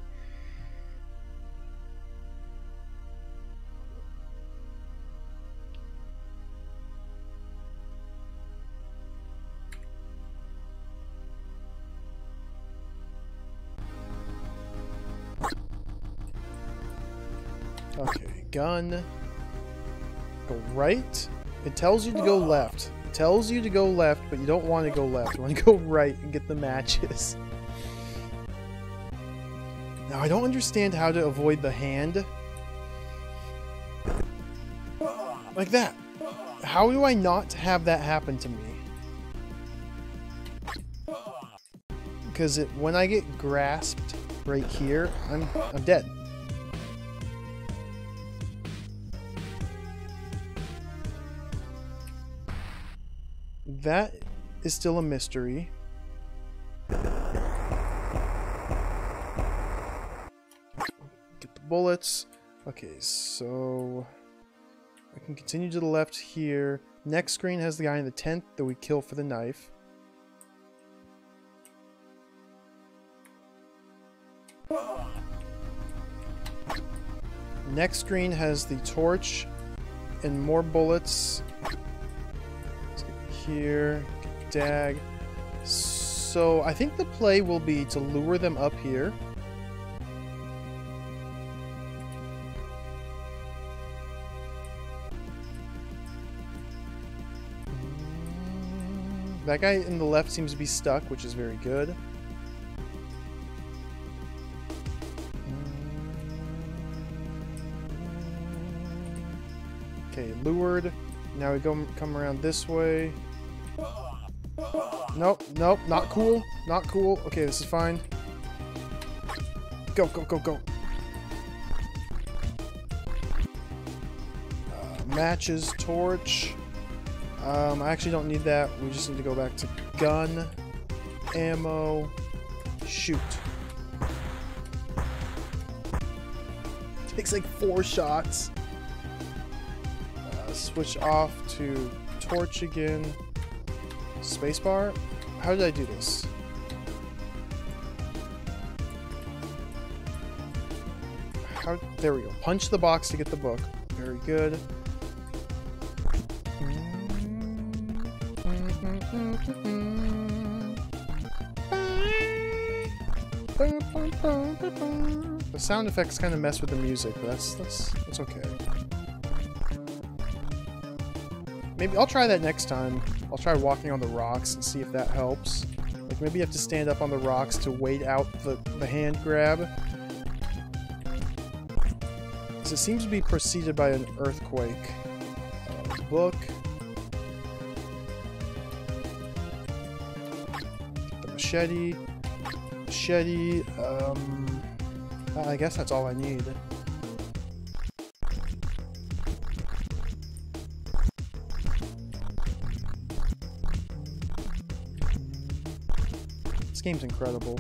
Okay, gun. Go right. It tells you to go left. It tells you to go left, but you don't want to go left. You want to go right and get the matches. Now, I don't understand how to avoid the hand. Like that. How do I not have that happen to me? Because when I get grasped right here, I'm dead. That is still a mystery. Get the bullets. Okay, so I can continue to the left here. Next screen has the guy in the tent that we kill for the knife. Next screen has the torch and more bullets. Here, dag. So I think the play will be to lure them up here. That guy in the left seems to be stuck, which is very good. Okay, lured. Now we come around this way. Nope, nope, not cool. Not cool. Okay, this is fine. Go, go, go, go. Matches, torch. I actually don't need that. We just need to go back to gun, ammo, shoot. Takes like 4 shots. Switch off to torch again. Spacebar? How did I do this? How, there we go. Punch the box to get the book. Very good. The sound effects kind of mess with the music, but that's okay. Maybe I'll try that next time. I'll try walking on the rocks and see if that helps. Like maybe you have to stand up on the rocks to wait out the hand grab. Because it seems to be preceded by an earthquake. Book. The machete. Machete. I guess that's all I need. This game's incredible.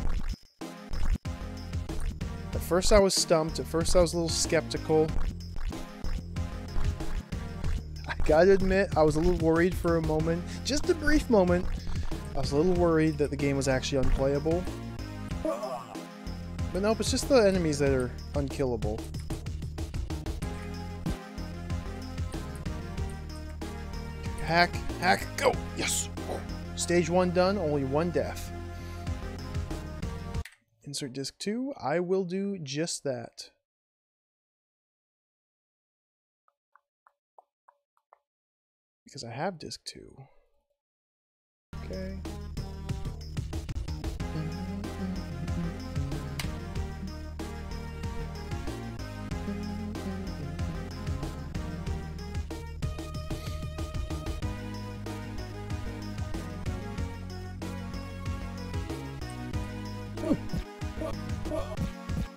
At first I was stumped, at first I was a little skeptical. I gotta admit, I was a little worried for a moment, just a brief moment. I was a little worried that the game was actually unplayable. But nope, it's just the enemies that are unkillable. Hack, hack, go! Yes! Stage 1 done, only 1 death. Insert disc 2, I will do just that. Because I have disc 2. Okay.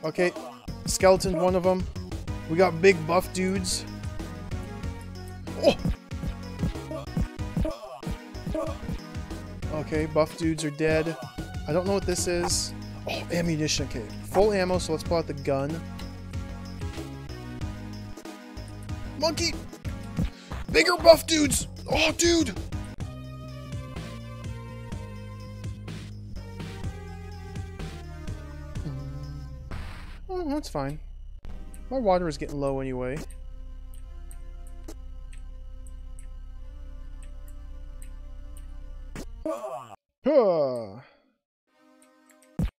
Okay, skeleton's one of them. We got big buff dudes. Oh! Okay, buff dudes are dead. I don't know what this is. Oh, ammunition. Okay, full ammo, so let's pull out the gun. Monkey! Bigger buff dudes! Oh, dude! Oh, that's fine. My water is getting low anyway. Huh.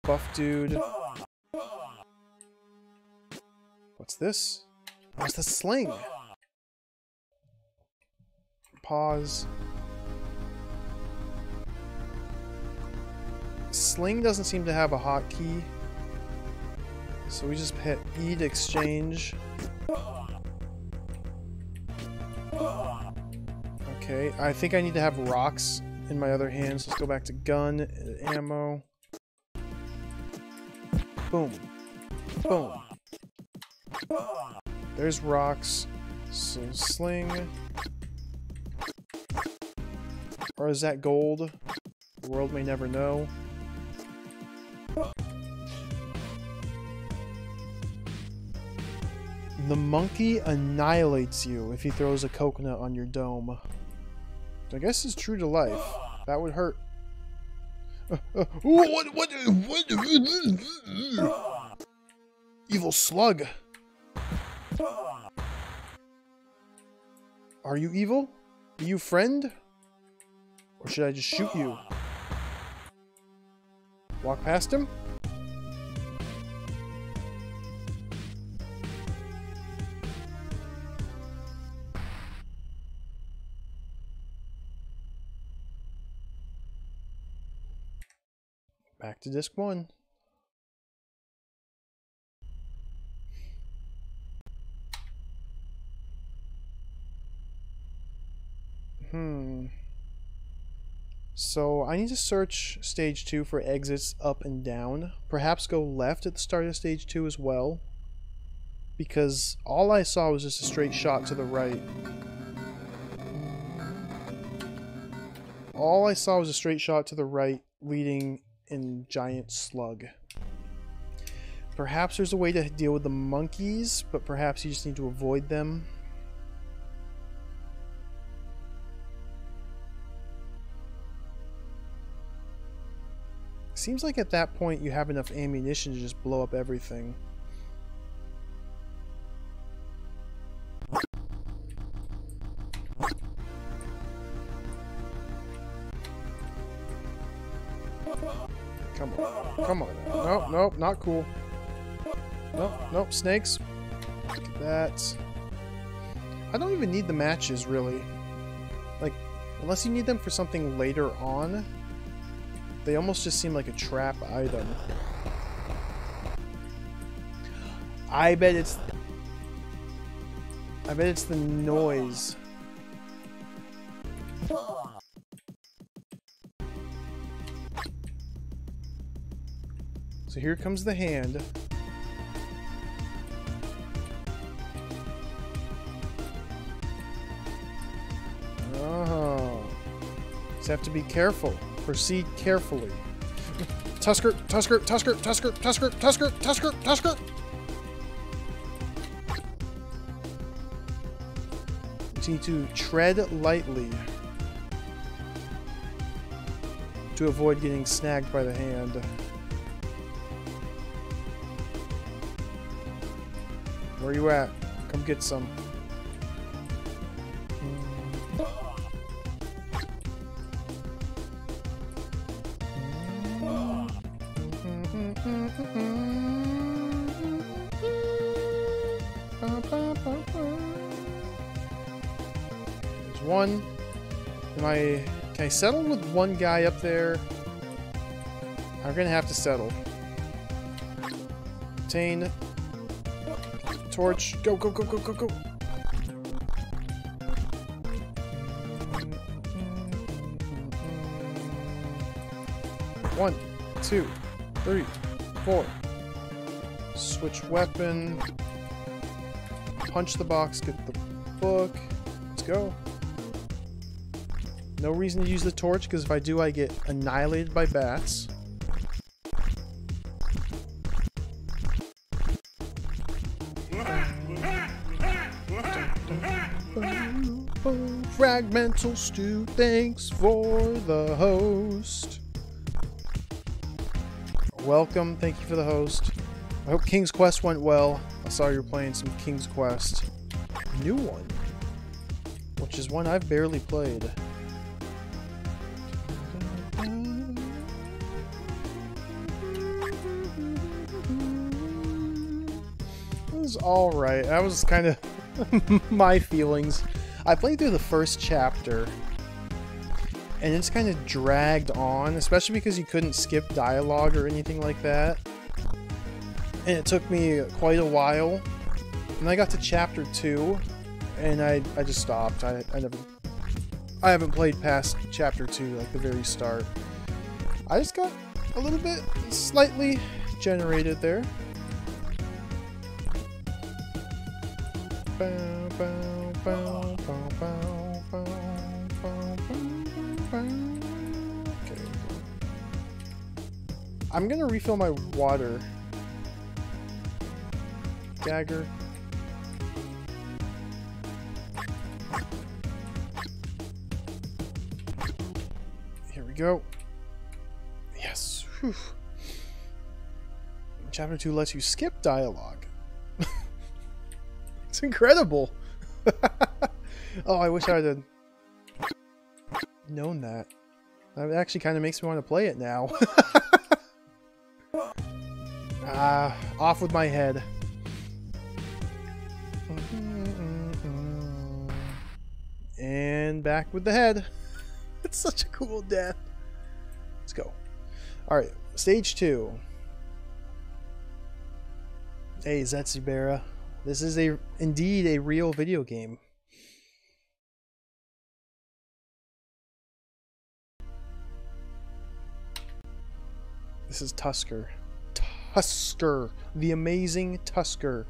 Buff dude. What's this? Oh, it's the sling. Pause. Sling doesn't seem to have a hotkey. So we just hit E to exchange. Okay, I think I need to have rocks in my other hand, so let's go back to gun, ammo. Boom. Boom. There's rocks. So sling. Or is that gold? The world may never know. The monkey annihilates you if he throws a coconut on your dome. I guess it's true to life. That would hurt. What? Evil slug. Are you evil? Are you friend? Or should I just shoot you? Walk past him? Back to disc 1. So I need to search stage 2 for exits up and down. Perhaps go left at the start of stage 2 as well. Because all I saw was just a straight shot to the right. All I saw was a straight shot to the right leading in giant slug. Perhaps there's a way to deal with the monkeys, but perhaps you just need to avoid them. Seems like at that point you have enough ammunition to just blow up everything. Come on. Come on. Nope, nope, not cool. Nope, nope, snakes. Look at that. I don't even need the matches, really. Like, unless you need them for something later on, they almost just seem like a trap item. I bet it's the noise. So here comes the hand. Oh. Just have to be careful. Proceed carefully. Tusker, Tusker, Tusker, Tusker, Tusker, Tusker, Tusker, Tusker! You need to tread lightly to avoid getting snagged by the hand. Where you at? Come get some. There's one. Can I settle with one guy up there? I'm gonna have to settle. Obtain torch. Go, go, go, go, go, go. One, two, three, four. Switch weapon. Punch the box, get the book. Let's go. No reason to use the torch, because if I do, I get annihilated by bats. Fragmental stew, thanks for the host. Welcome, thank you for the host. I hope King's Quest went well. I saw you were playing some King's Quest. New one. Which is one I've barely played. It was alright. That was kind of my feelings. I played through the first chapter, and it's kind of dragged on, especially because you couldn't skip dialogue or anything like that. And it took me quite a while. And I got to chapter 2, and I just stopped. I haven't played past chapter 2, like the very start. I just got a little bit slightly generated there. Bow, bow, bow, bow, bow, bow, bow, bow. Okay. I'm gonna refill my water. Dagger. Here we go. Yes. Whew. Chapter 2 lets you skip dialogue. It's incredible. Oh, I wish I had known that. That actually kind of makes me want to play it now. Off with my head. And back with the head. It's such a cool death. Let's go. Alright, stage 2. Hey, Zetsubera. This is indeed a real video game. This is Tusker. Tusker, the amazing Tusker,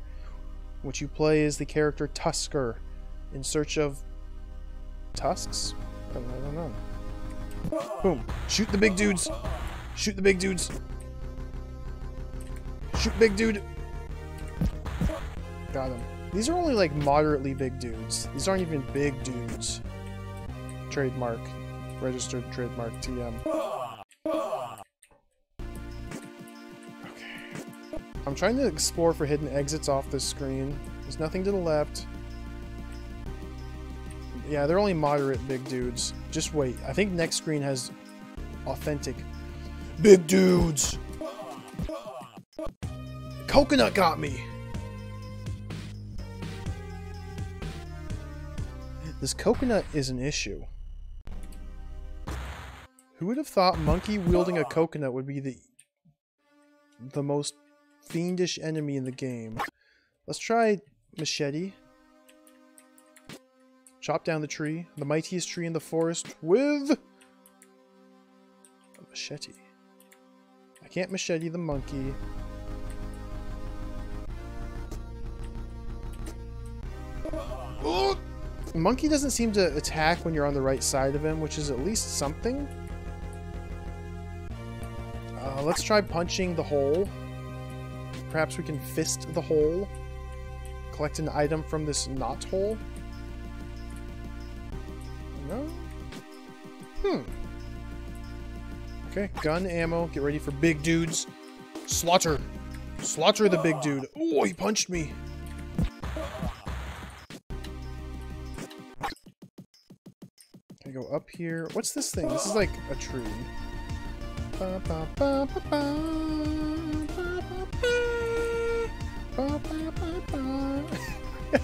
which you play as the character Tusker in search of tusks? I don't know. Boom. Shoot the big dudes. Shoot the big dudes. Shoot big dude. Got him. These are only like moderately big dudes. These aren't even big dudes. Trademark. Registered trademark TM. I'm trying to explore for hidden exits off this screen. There's nothing to the left. Yeah, they're only moderate big dudes. Just wait. I think next screen has authentic big dudes. Coconut got me. This coconut is an issue. Who would have thought monkey wielding a coconut would be the most fiendish enemy in the game? Let's try machete. Chop down the tree, the mightiest tree in the forest, with a machete. I can't machete the monkey. Oh! The monkey doesn't seem to attack when you're on the right side of him, which is at least something. Let's try punching the hole. Perhaps we can fist the hole. Collect an item from this knot hole. No? Okay, gun, ammo, get ready for big dudes. Slaughter! Slaughter the big dude. Oh, he punched me! Can I go up here? What's this thing? This is like a tree. I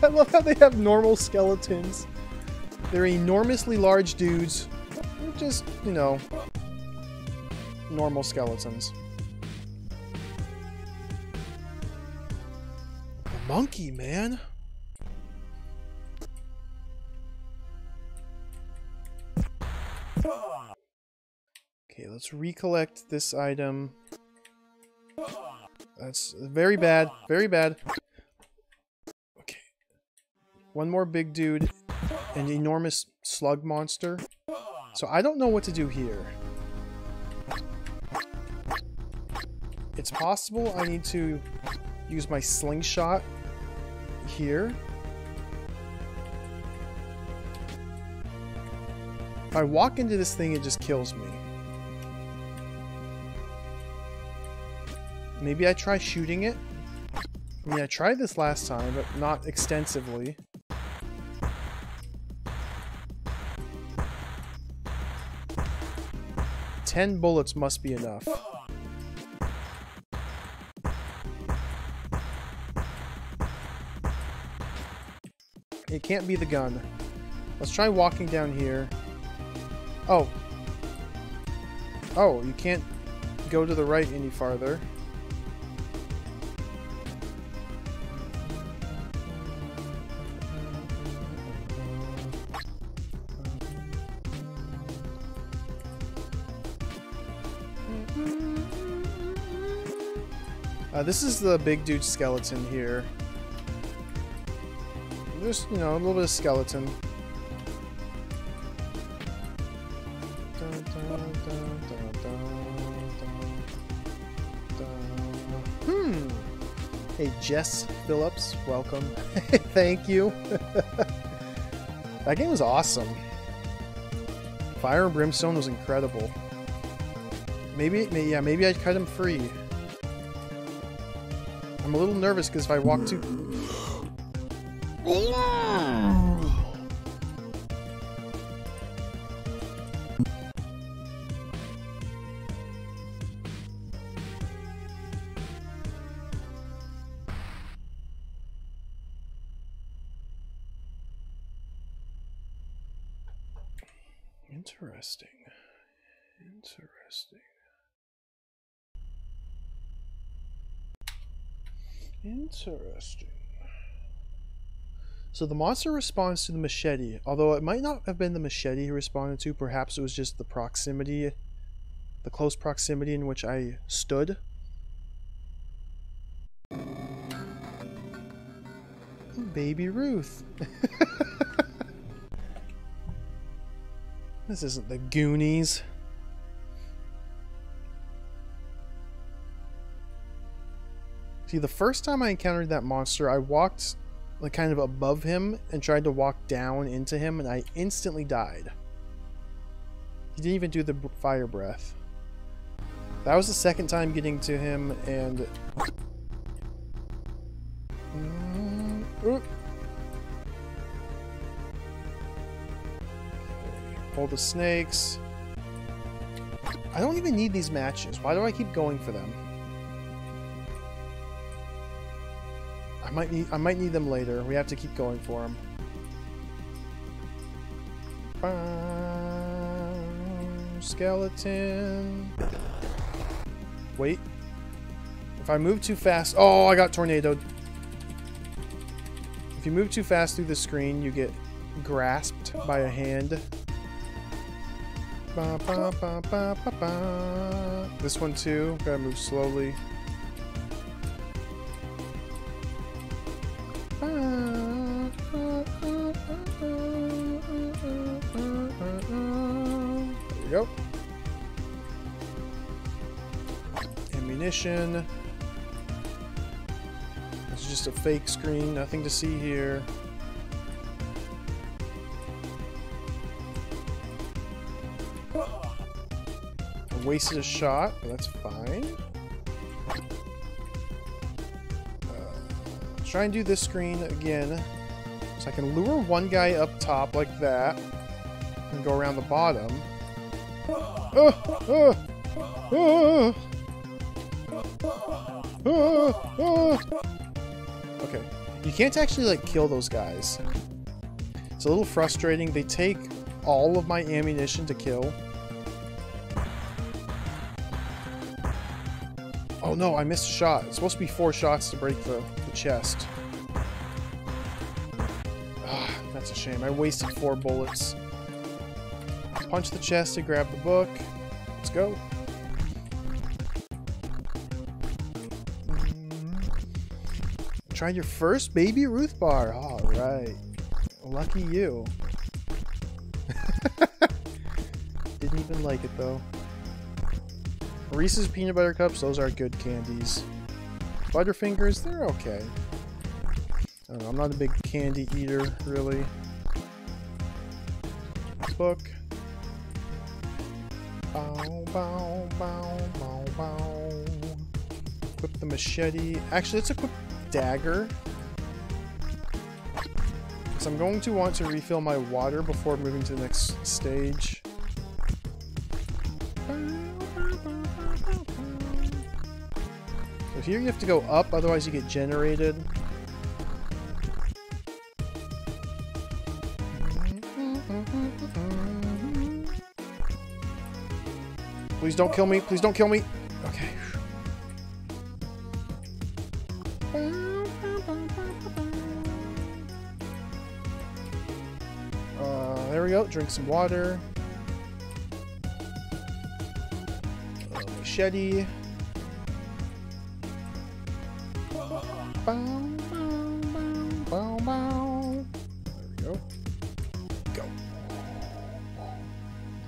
love how they have normal skeletons. They're enormously large dudes. They're just, you know, normal skeletons. The monkey, man. Okay, let's recollect this item. That's very bad. Very bad. Okay. One more big dude. An enormous slug monster. So I don't know what to do here. It's possible I need to use my slingshot here. If I walk into this thing, it just kills me. Maybe I try shooting it. I mean, I tried this last time, but not extensively. $10 bullets must be enough. It can't be the gun. Let's try walking down here. Oh. Oh, you can't go to the right any farther. This is the big dude skeleton here. Just, you know, a little bit of skeleton. Hey, Jess Phillips, welcome. Thank you. That game was awesome. Fire and Brimstone was incredible. Maybe I'd cut him free. I'm a little nervous because if I walk too... Interesting. Interesting. Interesting. So the monster responds to the machete, although it might not have been the machete he responded to, perhaps it was just the proximity, the close proximity in which I stood. Baby Ruth. This isn't the Goonies. See, the first time I encountered that monster, I walked like kind of above him and tried to walk down into him, and I instantly died. He didn't even do the fire breath. That was the second time getting to him, and... Pull the snakes. I don't even need these matches. Why do I keep going for them? I might need them later. We have to keep going for them. Skeleton. Wait. If I move too fast... Oh, I got tornadoed. If you move too fast through the screen, you get grasped by a hand. Ba, ba, ba, ba, ba, ba. This one too. Gotta move slowly. There we go. Ammunition. This is just a fake screen. Nothing to see here. I wasted a shot, but that's fine. Try and do this screen again. So I can lure one guy up top like that. And go around the bottom. Okay. You can't actually, like, kill those guys. It's a little frustrating. They take all of my ammunition to kill. Oh no, I missed a shot. It's supposed to be 4 shots to break the chest. Ah, that's a shame. I wasted 4 bullets. Punch the chest to grab the book. Let's go. Tried your first Baby Ruth bar. Alright. Lucky you. Didn't even like it though. Reese's Peanut Butter Cups, those are good candies. Butterfingers, they're okay. I don't know, I'm not a big candy eater, really. Book. Bow, bow, bow, bow, bow. Equip the machete. Actually, let's equip dagger. Because I'm going to want to refill my water before moving to the next stage. So here you have to go up, otherwise you get generated. Please don't kill me. Please don't kill me. Okay. There we go. Drink some water. Machete. Bow, bow, bow, bow. There we go. Go.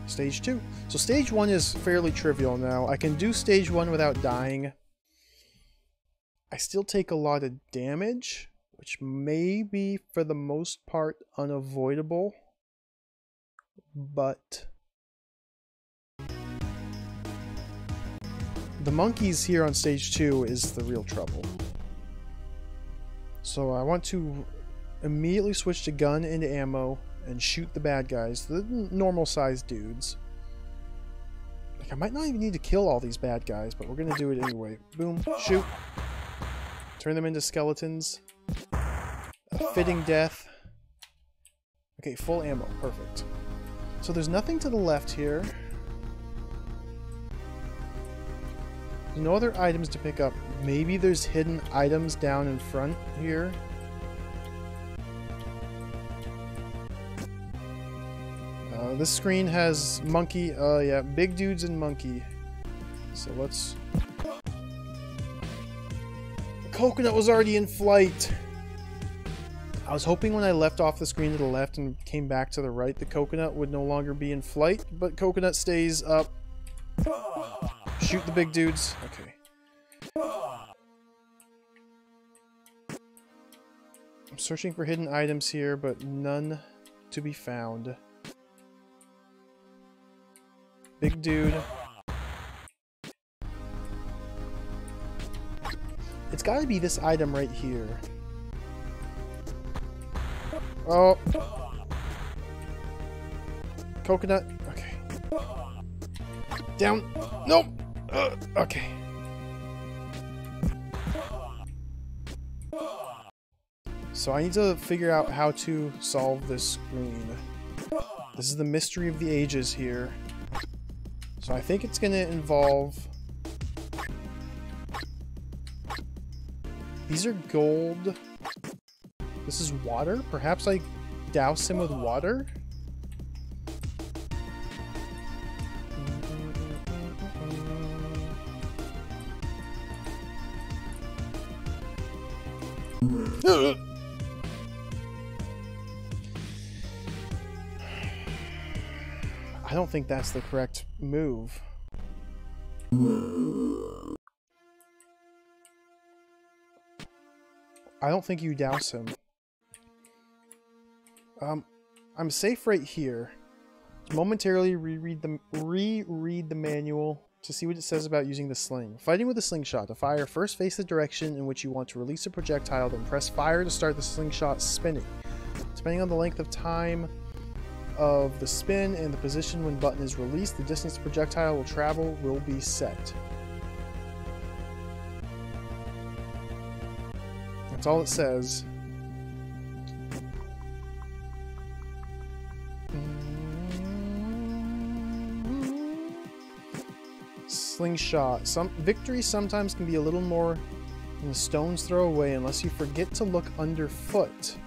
Stage 2. So stage 1 is fairly trivial now. I can do stage 1 without dying. I still take a lot of damage, which may be for the most part unavoidable. But the monkeys here on stage 2 is the real trouble. So I want to immediately switch to gun into ammo and shoot the bad guys, the normal sized dudes. Like, I might not even need to kill all these bad guys, but we're gonna do it anyway. Boom, shoot. Turn them into skeletons. A fitting death. Okay, full ammo, perfect. So there's nothing to the left here. There's no other items to pick up. Maybe there's hidden items down in front here. This screen has monkey, yeah, big dudes and monkey. So let's... The coconut was already in flight! I was hoping when I left off the screen to the left and came back to the right, the coconut would no longer be in flight, but coconut stays up. Shoot the big dudes. Okay. I'm searching for hidden items here, but none to be found. Big dude. It's gotta be this item right here. Coconut. Okay. Down. Nope. Okay. So I need to figure out how to solve this screen. This is the mystery of the ages here. So I think it's gonna involve... These are gold. This is water? Perhaps I douse him with water? I don't think that's the correct move. I don't think you douse him. I'm safe right here. Momentarily reread the manual to see what it says about using the sling. Fighting with a slingshot. To fire, first face the direction in which you want to release a projectile, then press fire to start the slingshot spinning. Depending on the length of time of the spin and the position when button is released, the distance the projectile will travel will be set. That's all it says. Slingshot. Victory sometimes can be a little more than a stone's throw away unless you forget to look underfoot.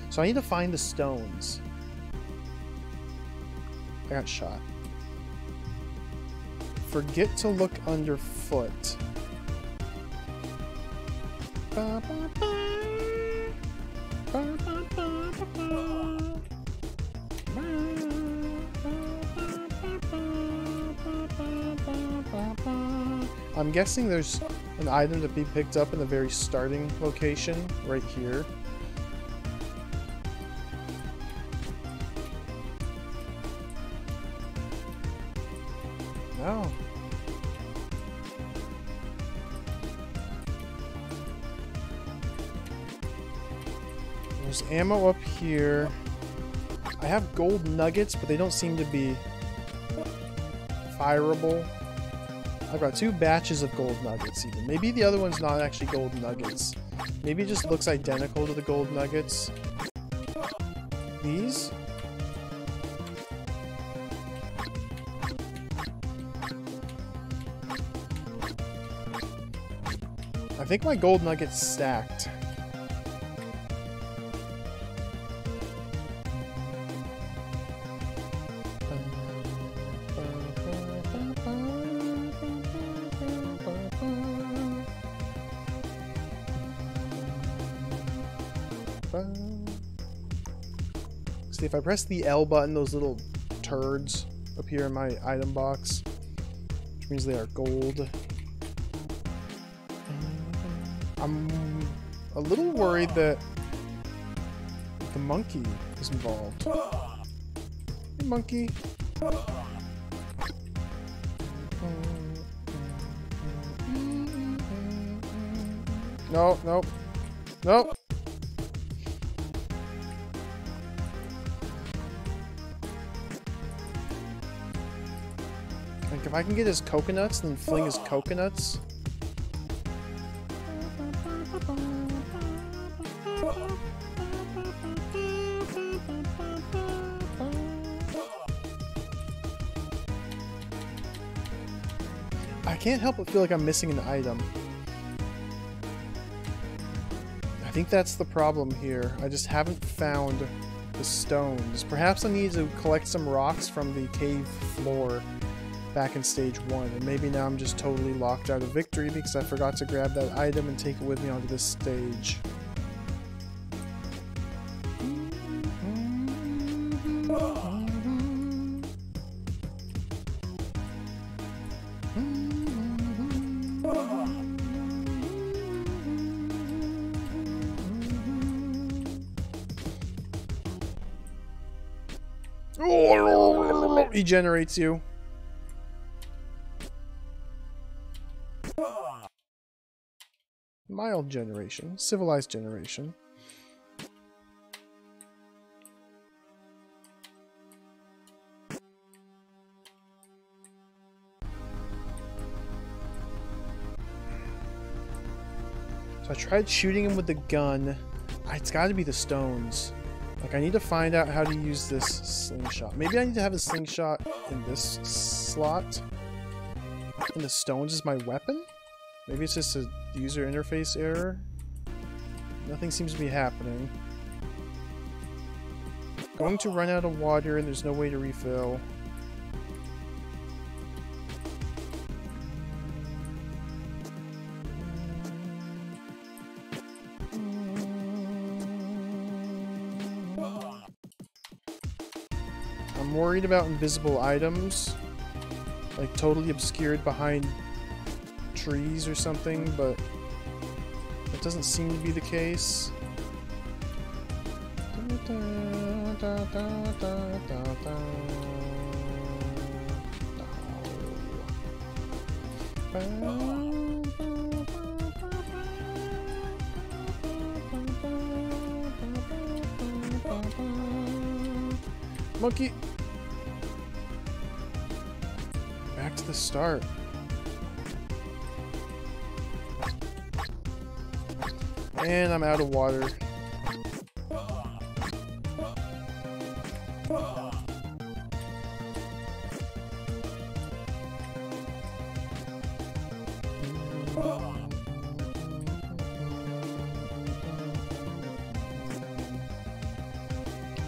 So I need to find the stones. I got shot. Forget to look underfoot. I'm guessing there's an item to be picked up in the very starting location, right here. Oh. There's ammo up here. I have gold nuggets, but they don't seem to be fireable. I've got 2 batches of gold nuggets even. Maybe the other one's not actually gold nuggets. Maybe it just looks identical to the gold nuggets. These? I think my gold nugget's stacked. See, if I press the L button, those little turds appear in my item box, which means they are gold. I'm a little worried that the monkey is involved. Hey, monkey. No, nope. Nope. Like, if I can get his coconuts, then fling his coconuts. I can't help but feel like I'm missing an item. I think that's the problem here. I just haven't found the stones. Perhaps I need to collect some rocks from the cave floor back in stage 1, and maybe now I'm just totally locked out of victory because I forgot to grab that item and take it with me onto this stage. He generates you. Mild generation, civilized generation. So I tried shooting him with the gun. It's got to be the stones. Like, I need to find out how to use this slingshot. Maybe I need to have a slingshot in this slot. And the stones is my weapon? Maybe it's just a user interface error? Nothing seems to be happening. Going to run out of water and there's no way to refill. I'm worried about invisible items, like totally obscured behind trees or something, but that doesn't seem to be the case. Monkey! Back to the start. And I'm out of water.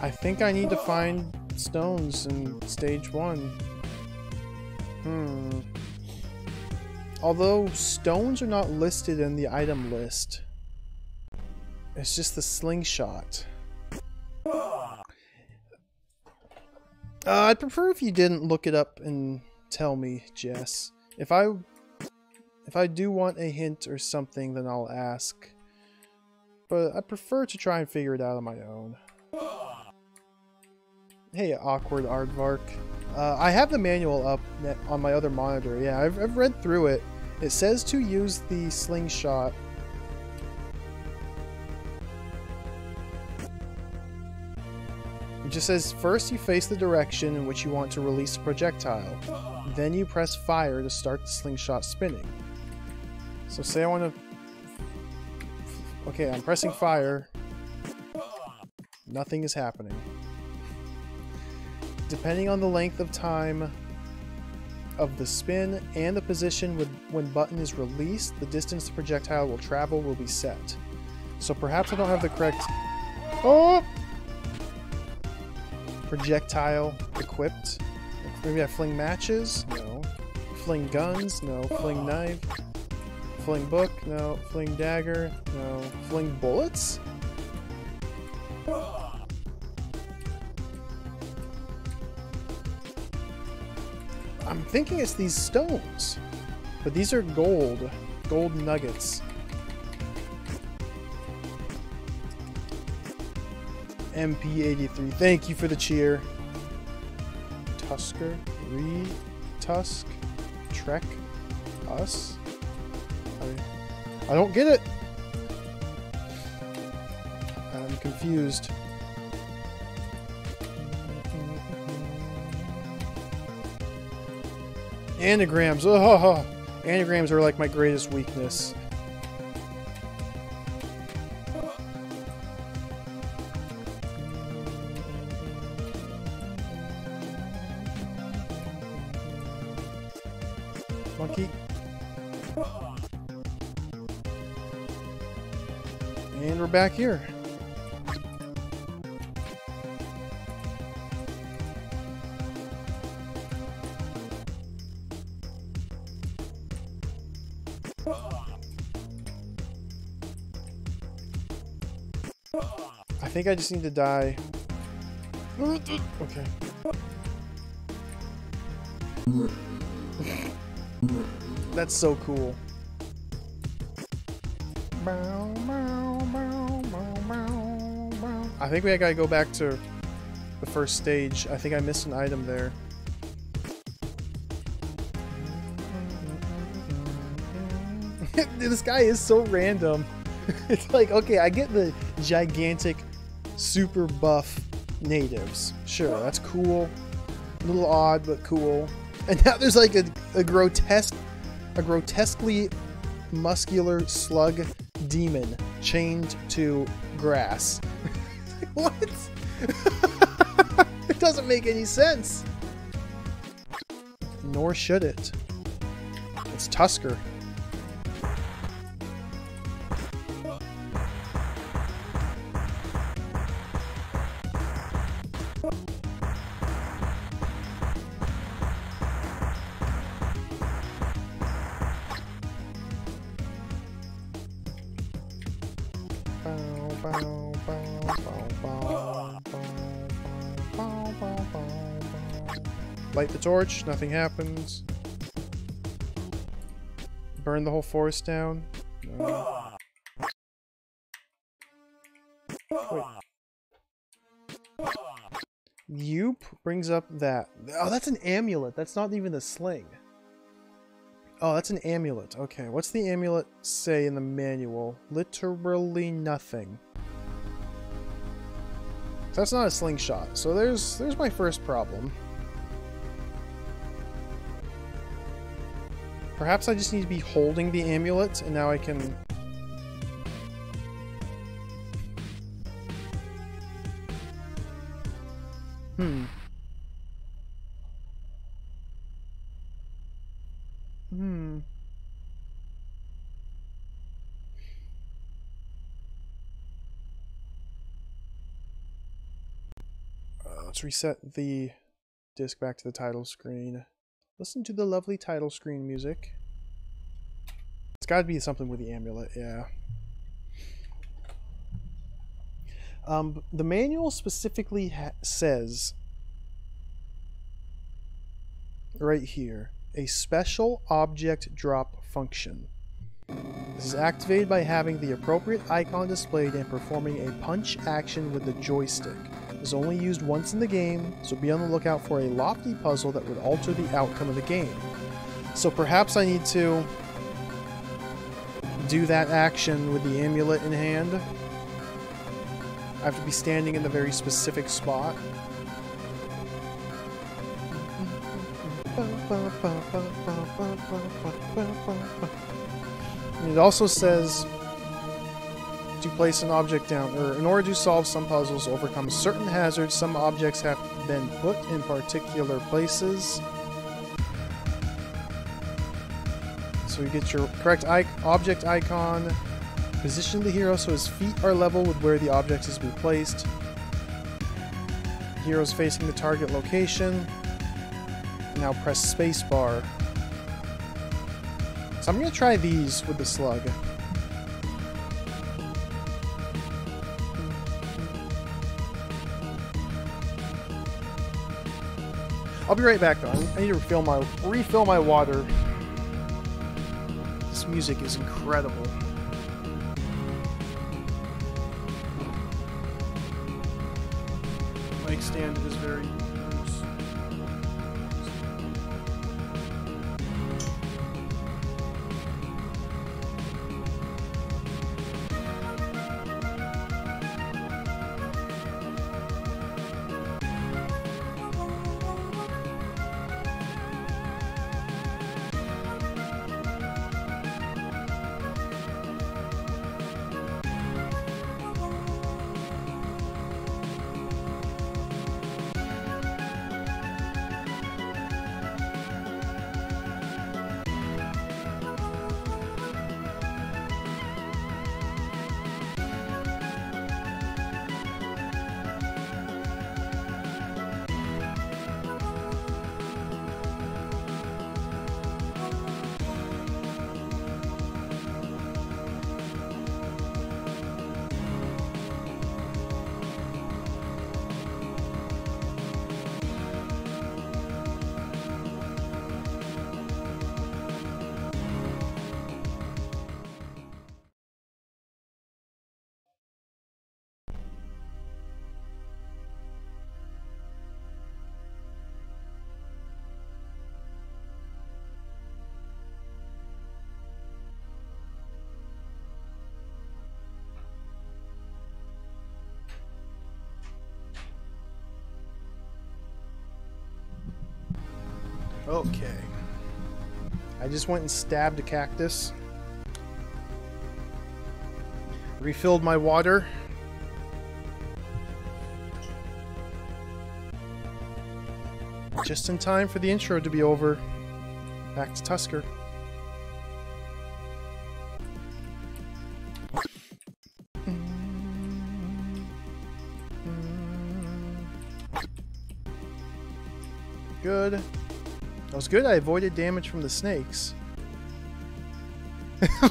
I think I need to find stones in stage 1. Although stones are not listed in the item list. It's just the slingshot. I'd prefer if you didn't look it up and tell me, Jess. If I do want a hint or something, then I'll ask. But I prefer to try and figure it out on my own. Hey, awkward aardvark. I have the manual up on my other monitor. Yeah, I've read through it. It says to use the slingshot. It just says first you face the direction in which you want to release a projectile. Then you press fire to start the slingshot spinning. So say I want to... Okay, I'm pressing fire. Nothing is happening. Depending on the length of time of the spin and the position when button is released, the distance the projectile will travel will be set. So perhaps I don't have the correct... Oh! Projectile equipped. Maybe I fling matches? No. Fling guns? No. Fling knife? Fling book? No. Fling dagger? No. Fling bullets? I'm thinking it's these stones. But these are gold. Gold nuggets. MP83. Thank you for the cheer. Tusker. Tusk. Trek. Us. I don't get it. I'm confused. Anagrams. Oh, anagrams are like my greatest weakness. Monkey. And we're back here. I think I just need to die. Okay. That's so cool. I think we gotta go back to the first stage. I think I missed an item there. This guy is so random. It's like, okay, I get the gigantic, super buff natives. Sure, that's cool. A little odd, but cool. And now there's like a grotesquely muscular slug demon chained to grass. What? It doesn't make any sense. Nor should it. It's Tusker. Light the torch, nothing happens. Burn the whole forest down. No. Wait. Yoop brings up that. Oh, that's an amulet. That's not even a sling. Oh, that's an amulet. Okay, what's the amulet say in the manual? Literally nothing. So that's not a slingshot. So there's my first problem. Perhaps I just need to be holding the amulet, and now I can... Let's reset the disc back to the title screen. Listen to the lovely title screen music. It's got to be something with the amulet, yeah. The manual specifically says, right here, a special object drop function. This is activated by having the appropriate icon displayed and performing a punch action with the joystick. It is only used once in the game, so be on the lookout for a lofty puzzle that would alter the outcome of the game. So perhaps I need to do that action with the amulet in hand. I have to be standing in the very specific spot. And it also says to place an object down, or in order to solve some puzzles, overcome certain hazards, some objects have been put in particular places. So you get your correct object icon, position the hero so his feet are level with where the object is to be placed. Hero's facing the target location. Now press spacebar. So I'm going to try these with the slug. I'll be right back though. I need to refill my water. This music is incredible. Mic stand is very loose. Okay. I just went and stabbed a cactus. refilled my water. Just in time for the intro to be over. Back to Tusker. Good. That was good. I avoided damage from the snakes.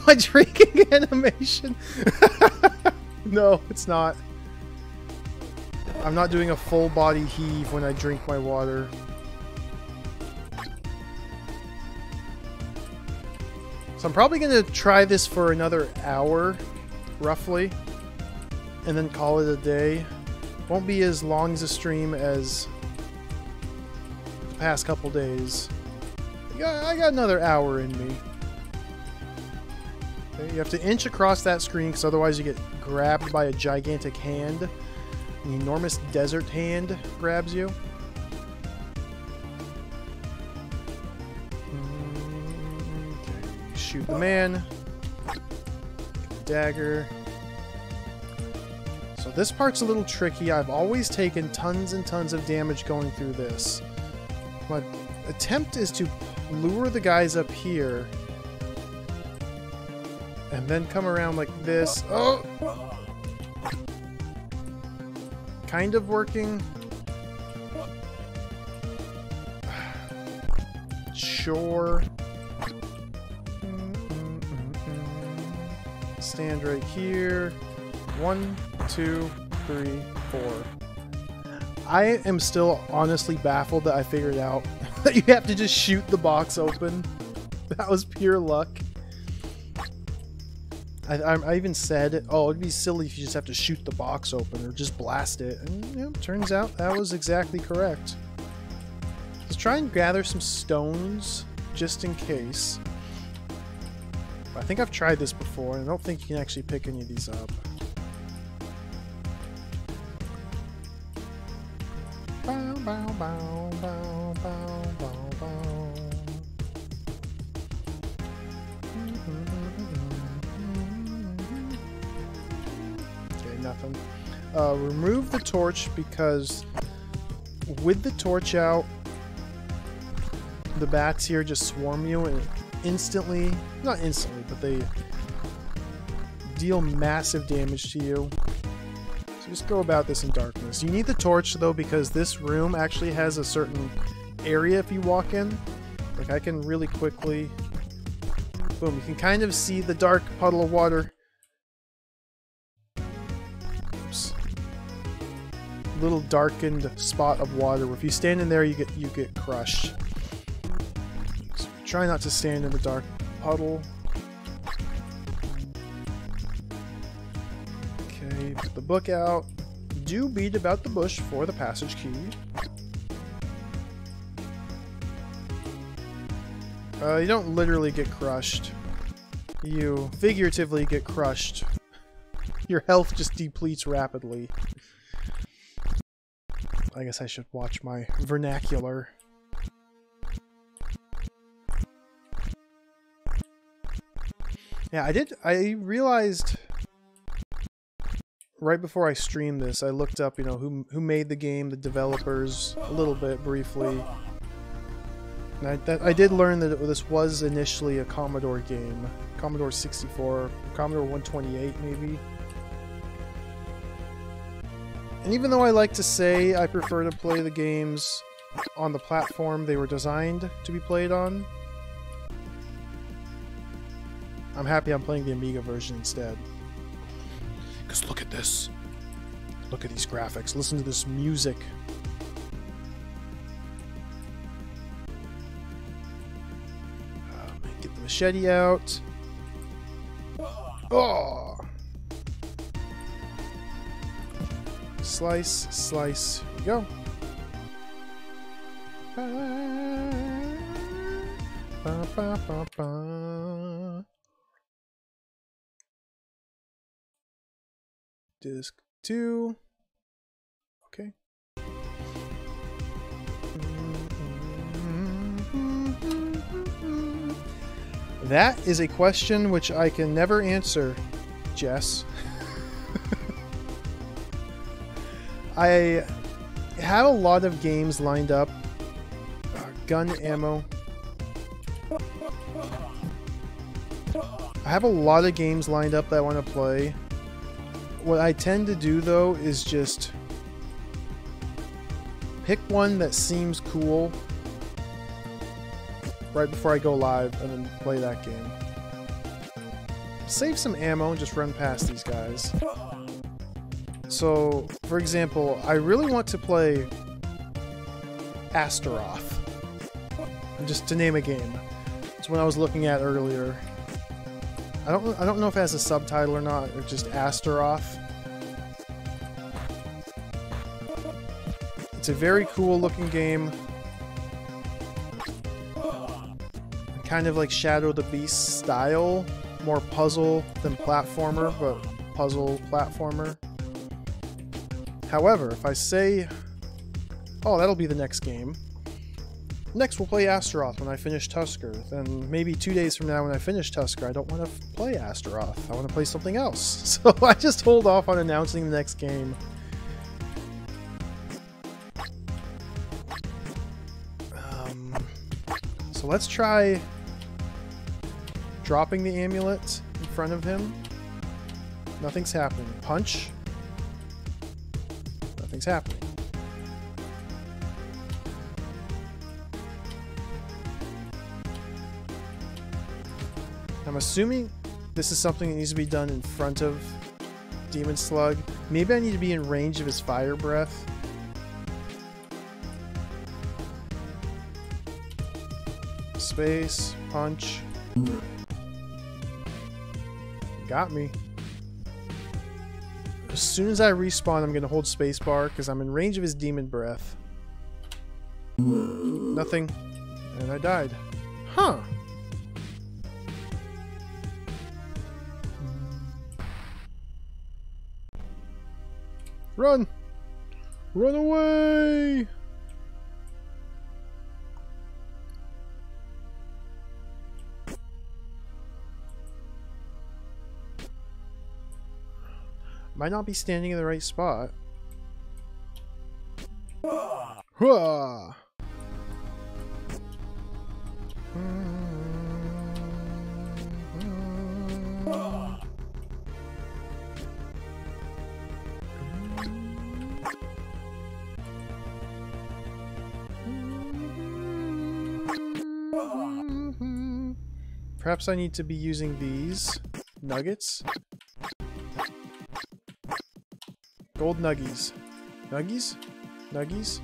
My drinking animation. No, it's not. I'm not doing a full body heave when I drink my water. So I'm probably going to try this for another hour, roughly, and then call it a day. Won't be as long as a stream as the past couple days. I got another hour in me. Okay, you have to inch across that screen because otherwise you get grabbed by a gigantic hand. An enormous desert hand grabs you. Okay, shoot the man. Dagger. So this part's a little tricky. I've always taken tons and tons of damage going through this. My attempt is to lure the guys up here and then come around like this. Oh! Kind of working. Sure. Stand right here. 1, 2, 3, 4. I am still honestly baffled that I figured out that you have to just shoot the box open. That was pure luck. I even said, oh, it'd be silly if you just have to shoot the box open or just blast it. And you know, turns out that was exactly correct. Let's try and gather some stones just in case. I think I've tried this before, and I don't think you can actually pick any of these up. Bow, bow, bow, bow, bow, bow, bow. Okay, nothing. Remove the torch because with the torch out, the bats here just swarm you and instantly, not instantly, but they deal massive damage to you. So just go about this in darkness. You need the torch though because this room actually has a certain area if you walk in. Like I can really quickly, boom, you can kind of see the dark puddle of water. Oops. Little darkened spot of water where if you stand in there you get crushed. So try not to stand in the dark puddle. Okay, put the book out. Do beat about the bush for the passage key. You don't literally get crushed. You figuratively get crushed. Your health just depletes rapidly. I guess I should watch my vernacular. Yeah, I realized right before I streamed this, I looked up, you know, who made the game, the developers, a little bit briefly. And I did learn that this was initially a Commodore game. Commodore 64, Commodore 128 maybe. And even though I like to say I prefer to play the games on the platform they were designed to be played on, I'm happy I'm playing the Amiga version instead. Because look at this. Look at these graphics. Listen to this music. Get the machete out. Oh! Slice, slice. Here we go. Ba, ba, ba, ba. Disc 2. Okay. That is a question which I can never answer, Jess. I have a lot of games lined up. Gun ammo. I have a lot of games lined up that I want to play. What I tend to do though is just pick one that seems cool right before I go live and then play that game. Save some ammo and just run past these guys. So, for example, I really want to play Astaroth. Just to name a game. It's what I was looking at earlier. I don't know if it has a subtitle or not, or just Astaroth. It's a very cool looking game. Kind of like Shadow the Beast style. More puzzle than platformer, but puzzle platformer. However, if I say, oh, that'll be the next game. Next we'll play Astaroth when I finish Tusker. Then maybe 2 days from now when I finish Tusker, I don't want to play Astaroth. I want to play something else. So I just hold off on announcing the next game. So let's try dropping the amulet in front of him. Nothing's happening. Punch. Nothing's happening. I'm assuming this is something that needs to be done in front of Demon Slug. Maybe I need to be in range of his fire breath. Space, punch. Got me. As soon as I respawn, I'm going to hold spacebar because I'm in range of his demon breath. Nothing. And I died. Huh. Run! Run away! Might not be standing in the right spot. Hua! Perhaps I need to be using these nuggets. Gold nuggies. Nuggies? Nuggies?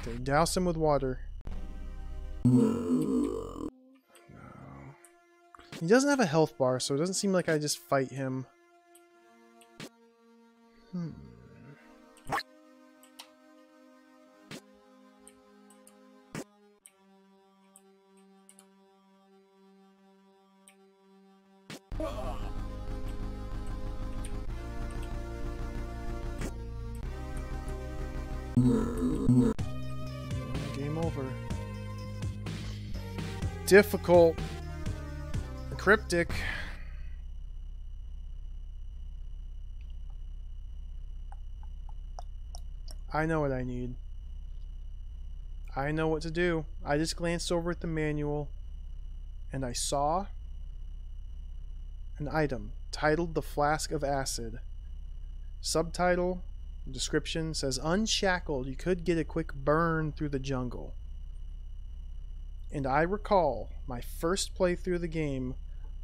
Okay, douse him with water. No. He doesn't have a health bar, so it doesn't seem like I just fight him. Game over. Difficult. Cryptic. I know what I need. I know what to do. I just glanced over at the manual and I saw an item titled The Flask of Acid. Subtitle, description says, unshackled, you could get a quick burn through the jungle. And I recall my first playthrough of the game,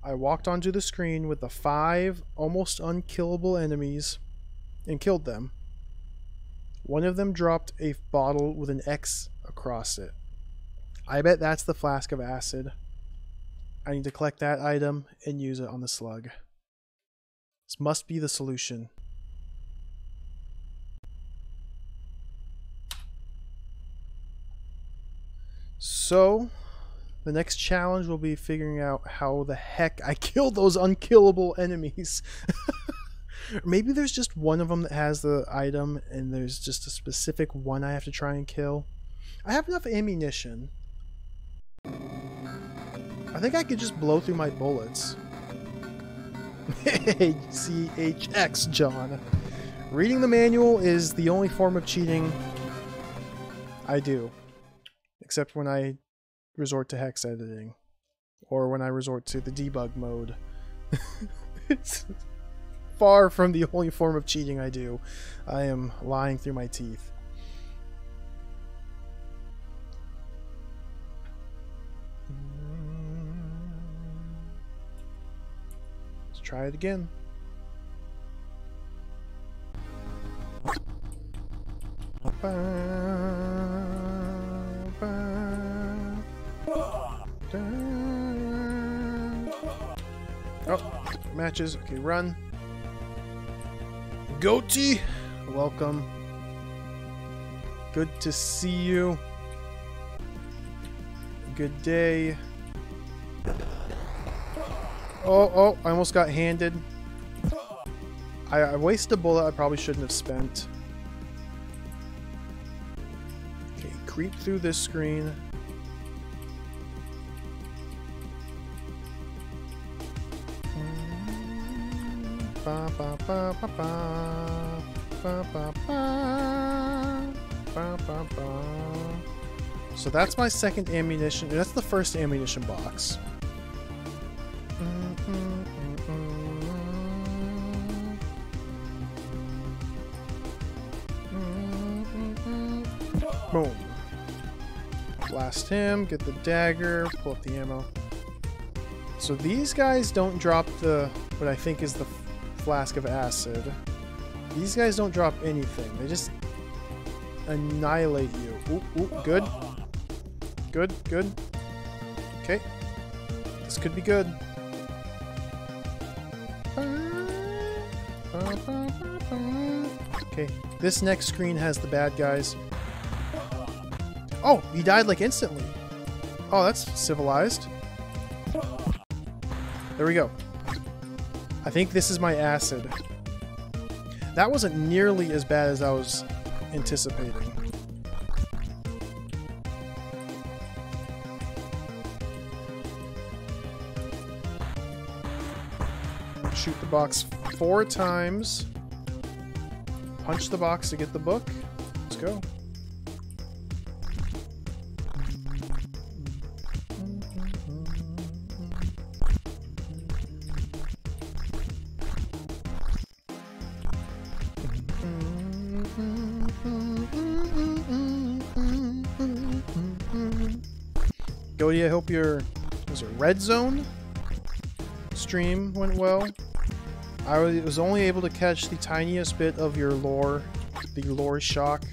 I walked onto the screen with the 5 almost unkillable enemies and killed them. One of them dropped a bottle with an X across it. I bet that's the Flask of Acid. I need to collect that item and use it on the slug. This must be the solution. So, the next challenge will be figuring out how the heck I kill those unkillable enemies. Maybe there's just one of them that has the item, and there's just a specific one I have to try and kill. I have enough ammunition. I think I could just blow through my bullets. Hey, CHX, John. Reading the manual is the only form of cheating I do. Except when I resort to hex editing. Or when I resort to the debug mode. It's far from the only form of cheating I do. I am lying through my teeth. Let's try it again. Oh, matches. Okay, run. Goatee, welcome. Good to see you. Good day. Oh, I almost got handed. I wasted a bullet I probably shouldn't have spent. Okay, creep through this screen. Ba, ba, ba, ba, ba. Ba, ba, ba. Ba, ba, ba. So that's my second ammunition. That's the first ammunition box. Boom. Blast him, get the dagger, pull up the ammo. So these guys don't drop the, what I think is the flask of acid. These guys don't drop anything. They just annihilate you. Ooh, good. Good. Okay. This could be good. Okay, this next screen has the bad guys. Oh, he died like instantly. Oh, that's civilized. There we go. I think this is my acid. That wasn't nearly as bad as I was anticipating. Shoot the box 4 times. Punch the box to get the book. Let's go. Goaty, I hope your red zone stream went well. I was only able to catch the tiniest bit of your lore, the lore shock.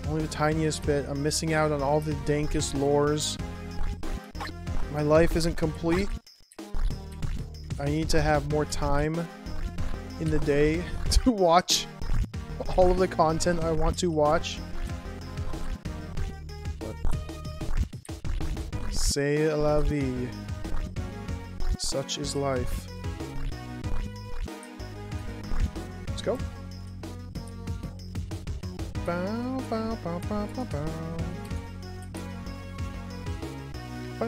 Only the tiniest bit. I'm missing out on all the dankest lores. My life isn't complete. I need to have more time in the day to watch all of the content I want to watch. But c'est la vie. Such is life. Let's go. Bow, bow, bow, bow, bow, bow. Bow.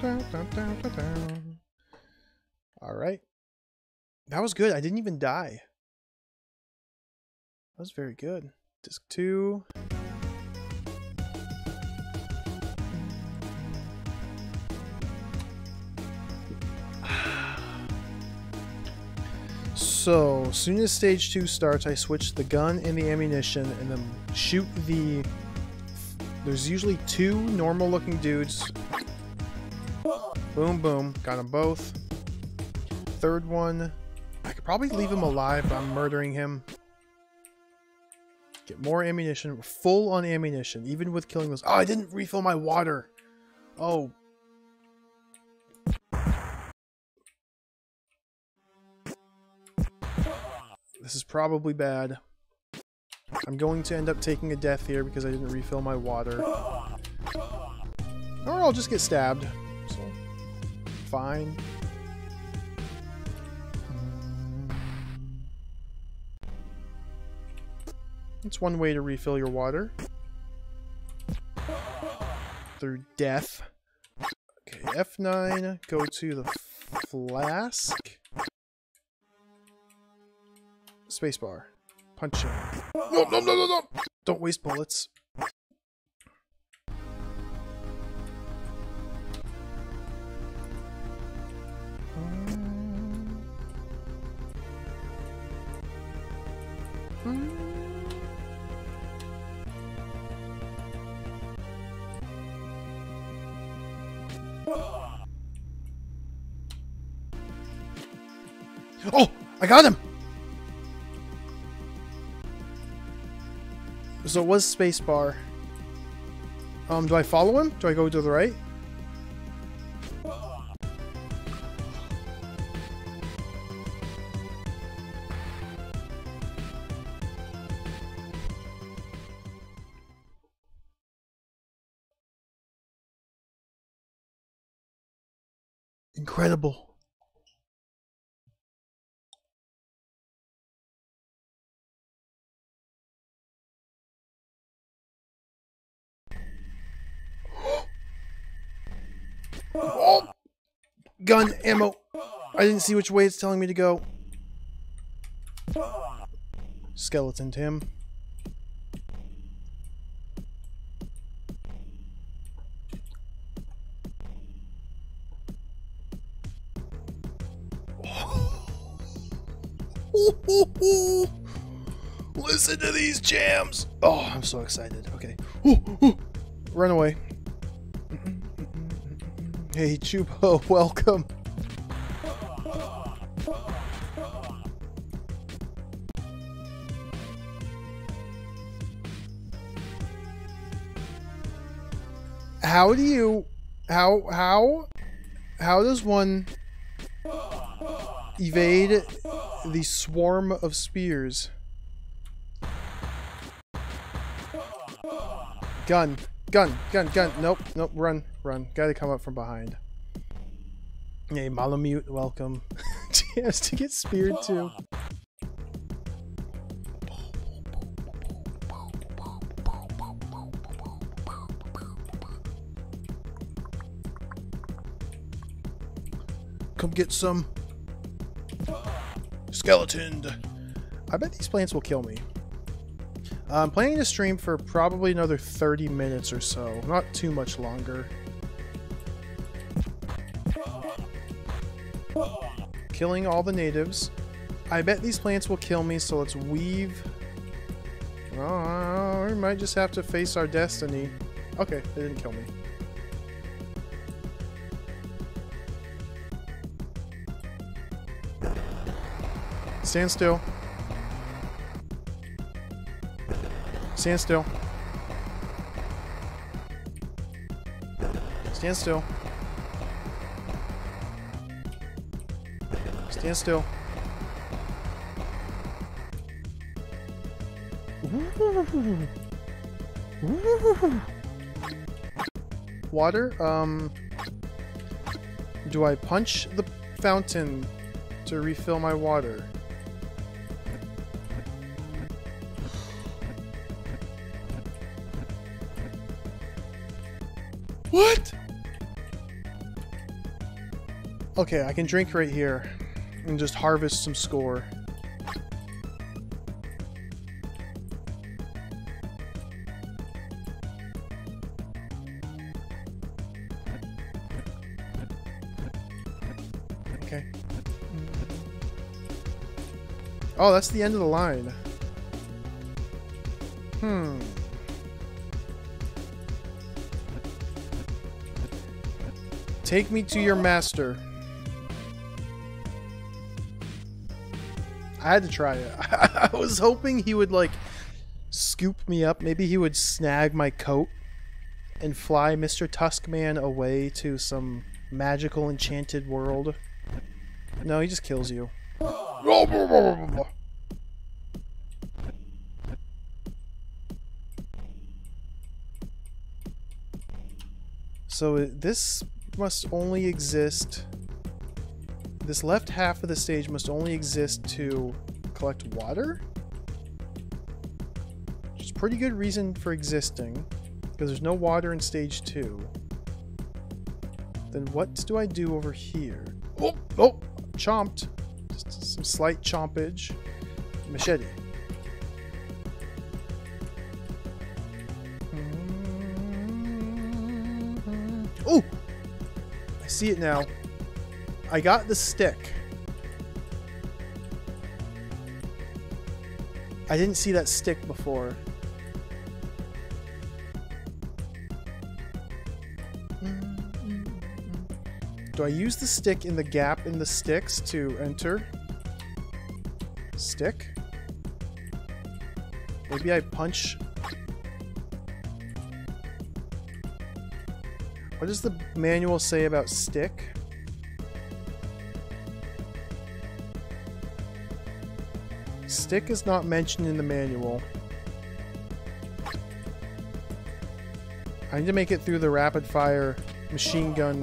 Down, down, down, down, down. All right. That was good. I didn't even die. That was very good. Disc 2. So, as soon as stage 2 starts, I switch the gun and the ammunition and then shoot the... There's usually 2 normal looking dudes. Boom, boom. Got them both. Third one. I could probably leave him alive, but I'm murdering him. Get more ammunition. We're full on ammunition, even with killing those. Oh, I didn't refill my water. Oh. This is probably bad. I'm going to end up taking a death here because I didn't refill my water. Or I'll just get stabbed. So, fine. It's one way to refill your water. Through death. Okay, F9, go to the flask. Spacebar. Punch him. No! Don't waste bullets. Oh! I got him! So it was spacebar. Do I follow him? Do I go to the right? Incredible. Oh! Gun, ammo. I didn't see which way it's telling me to go. Skeleton Tim. Listen to these jams. Oh, I'm so excited. Okay. Run away. Hey, Chupo, welcome. How do you... How does one evade the swarm of spears? Gun. Nope, run. Gotta come up from behind. Hey, Malamute, welcome. Chance to get speared too. Come get some. Skeleton. I bet these plants will kill me. I'm planning to stream for probably another 30 minutes or so. Not too much longer. Killing all the natives. I bet these plants will kill me, so let's weave. Oh, we might just have to face our destiny. Okay, they didn't kill me. Stand still. Stand still. Stand still. Stand still. Water? Do I punch the fountain to refill my water? What? Okay, I can drink right here and just harvest some score. Okay. Oh, that's the end of the line. Take me to your master. I had to try it. I was hoping he would, like, scoop me up. Maybe he would snag my coat and fly Mr. Tuskman away to some magical enchanted world. No, he just kills you. So this must only exist... This left half of the stage must only exist to collect water? Which is a pretty good reason for existing, because there's no water in stage 2. Then what do I do over here? Oh! Oh! Chomped! Just some slight chompage. Machete. Oh! I see it now. I got the stick. I didn't see that stick before. Do I use the stick in the gap in the sticks to enter? Stick? Maybe I punch... What does the manual say about stick? Stick is not mentioned in the manual. I need to make it through the rapid fire machine gun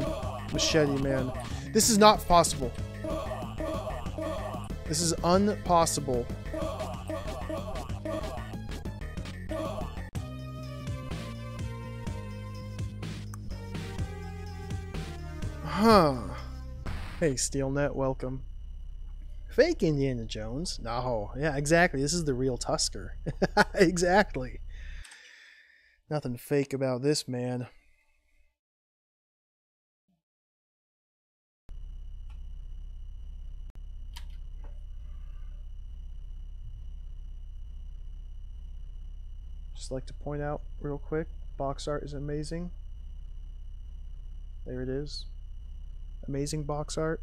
machete, man. This is not possible. This is unpossible. Huh. Hey, SteelNet, welcome. Fake Indiana Jones? No. Yeah, exactly. This is the real Tusker. Exactly. Nothing fake about this man. Just like to point out real quick, box art is amazing. There it is. Amazing box art.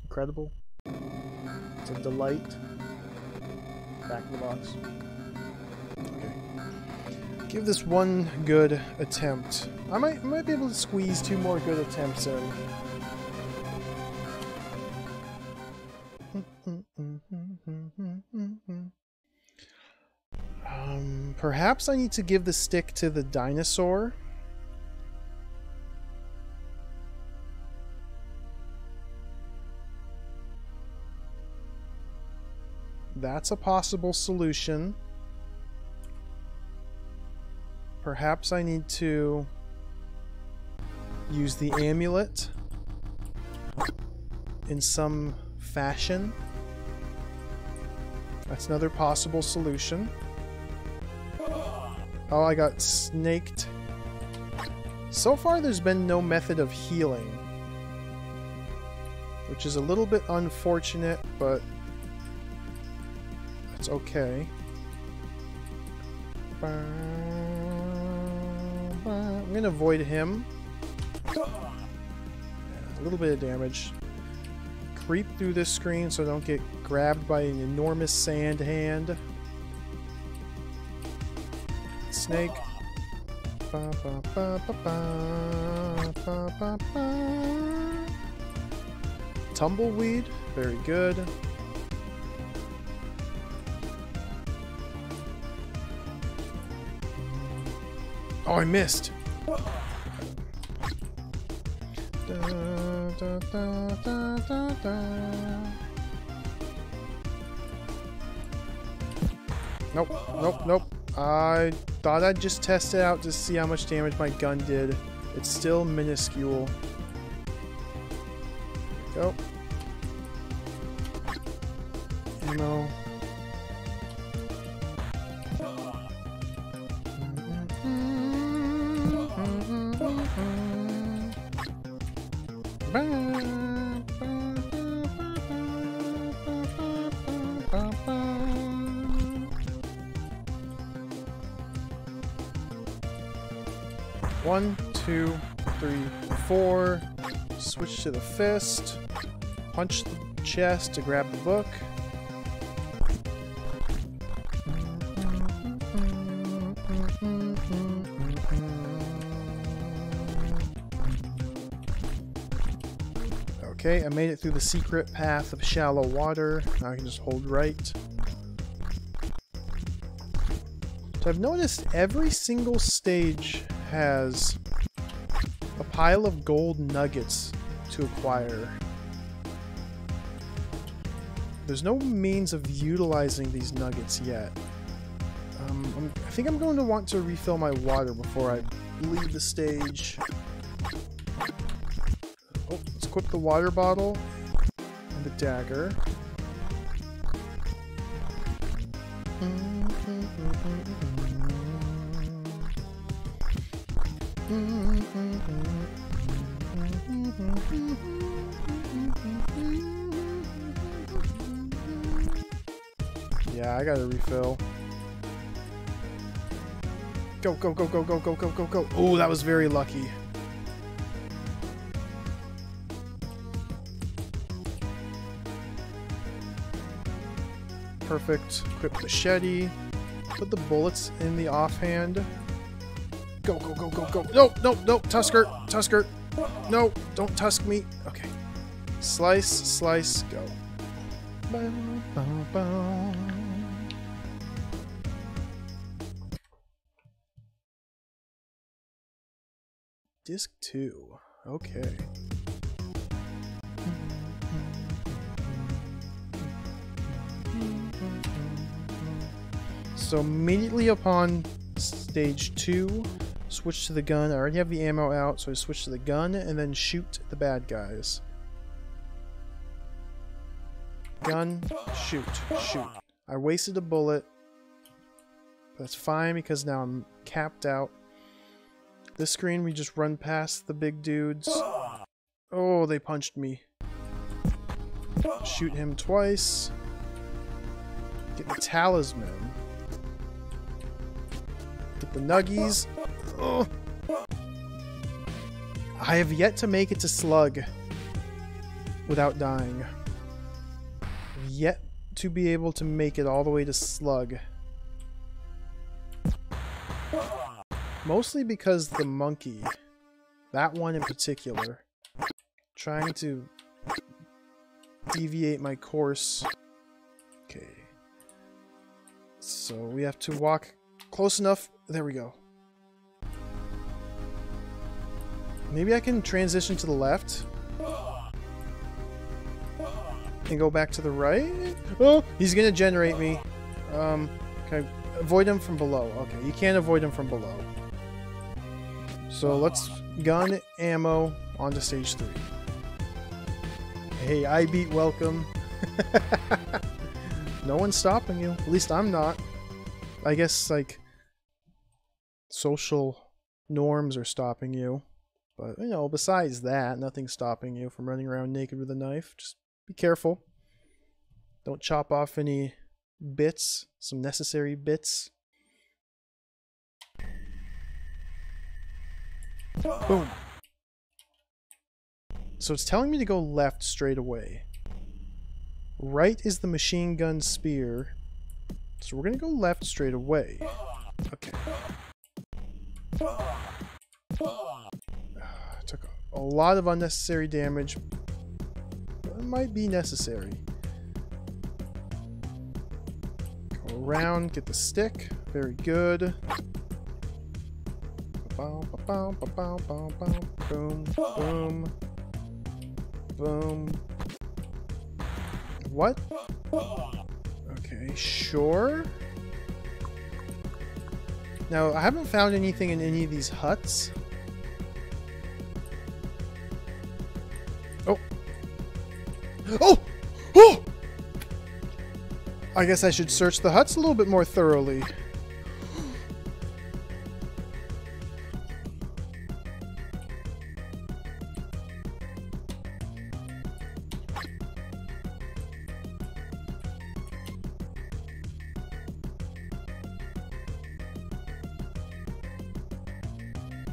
Incredible. It's a delight. Back of the box. Okay. Give this one good attempt. I might be able to squeeze 2 more good attempts in. Perhaps I need to give the stick to the dinosaur. That's a possible solution. Perhaps I need to use the amulet in some fashion. That's another possible solution. Oh, I got snaked. So far, there's been no method of healing, which is a little bit unfortunate, but it's okay. I'm gonna avoid him. A little bit of damage. Creep through this screen so I don't get grabbed by an enormous sand hand. Snake. Tumbleweed. Very good. Oh, I missed. Nope, nope, nope. I thought I'd just test it out to see how much damage my gun did. It's still minuscule. Go. Ammo. One, two, three, four. Switch to the fist. Punch the chest to grab the book. Okay, I made it through the secret path of shallow water. Now I can just hold right. So I've noticed every single stage has pile of gold nuggets to acquire. There's no means of utilizing these nuggets yet. I think I'm going to want to refill my water before I leave the stage. Oh, let's equip the water bottle and the dagger. Yeah, I gotta refill. Go, go, go, go, go, go, go, go, go. Oh, that was very lucky. Perfect. Equip machete. Put the bullets in the offhand. Go, go, go, go, go. No, no, no. Tusker. Tusker. No, don't tusk me. Okay. Slice, slice, go. Bow, bow, bow. Disc 2. Okay. So immediately upon stage 2, switch to the gun. I already have the ammo out, so I switch to the gun and then shoot the bad guys. Gun, shoot, shoot. I wasted a bullet. That's fine because now I'm capped out. This screen, we just run past the big dudes. Oh, they punched me. Shoot him twice. Get the talisman. Get the nuggies. Oh. I have yet to make it to Slug without dying. I've yet to be able to make it all the way to Slug. Mostly because the monkey, that one in particular, trying to deviate my course. Okay. So we have to walk close enough. There we go. Maybe I can transition to the left and go back to the right. Oh, he's gonna generate me. Can I avoid him from below? Okay, you can't avoid him from below. So let's gun ammo onto stage 3. Hey, I beat welcome. No one's stopping you. At least I'm not. I guess, like, social norms are stopping you. But, you know, besides that, nothing's stopping you from running around naked with a knife. Just be careful. Don't chop off any bits, some necessary bits. Boom. So it's telling me to go left straight away. Right is the machine gun spear. So we're going to go left straight away. Okay. Took a lot of unnecessary damage. But it might be necessary. Go around, get the stick. Very good. Boom, boom, boom. What? Okay, sure. Now, I haven't found anything in any of these huts. Oh! Oh! Oh! I guess I should search the huts a little bit more thoroughly.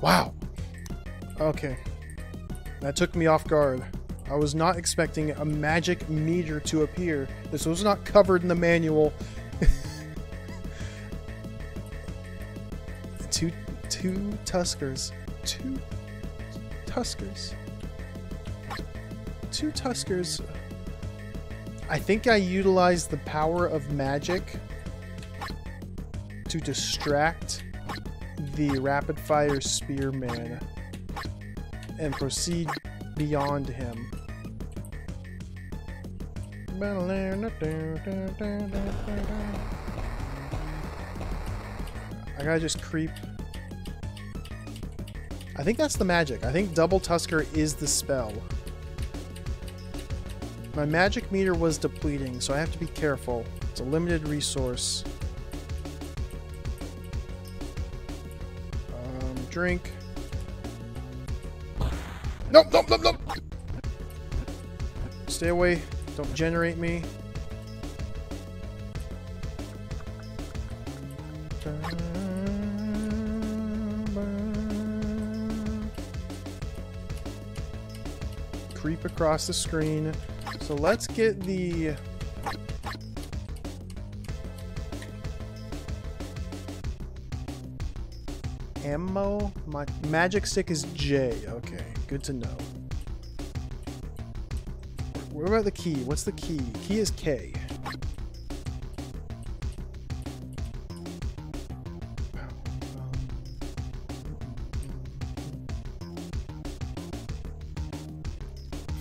Wow. Okay. That took me off guard. I was not expecting a magic meter to appear. This was not covered in the manual. Two Tuskers. Two Tuskers. Two Tuskers. I think I utilized the power of magic to distract the rapid fire spearman. and proceed beyond him. I gotta just creep. I think that's the magic. I think double Tusker is the spell. My magic meter was depleting, so I have to be careful. It's a limited resource. Drink. Nope, nope, nope, nope! Stay away. Don't generate me. Creep across the screen. So let's get the... ammo? My magic stick is J. Okay, good to know. What about the key? What's the key? Key is K.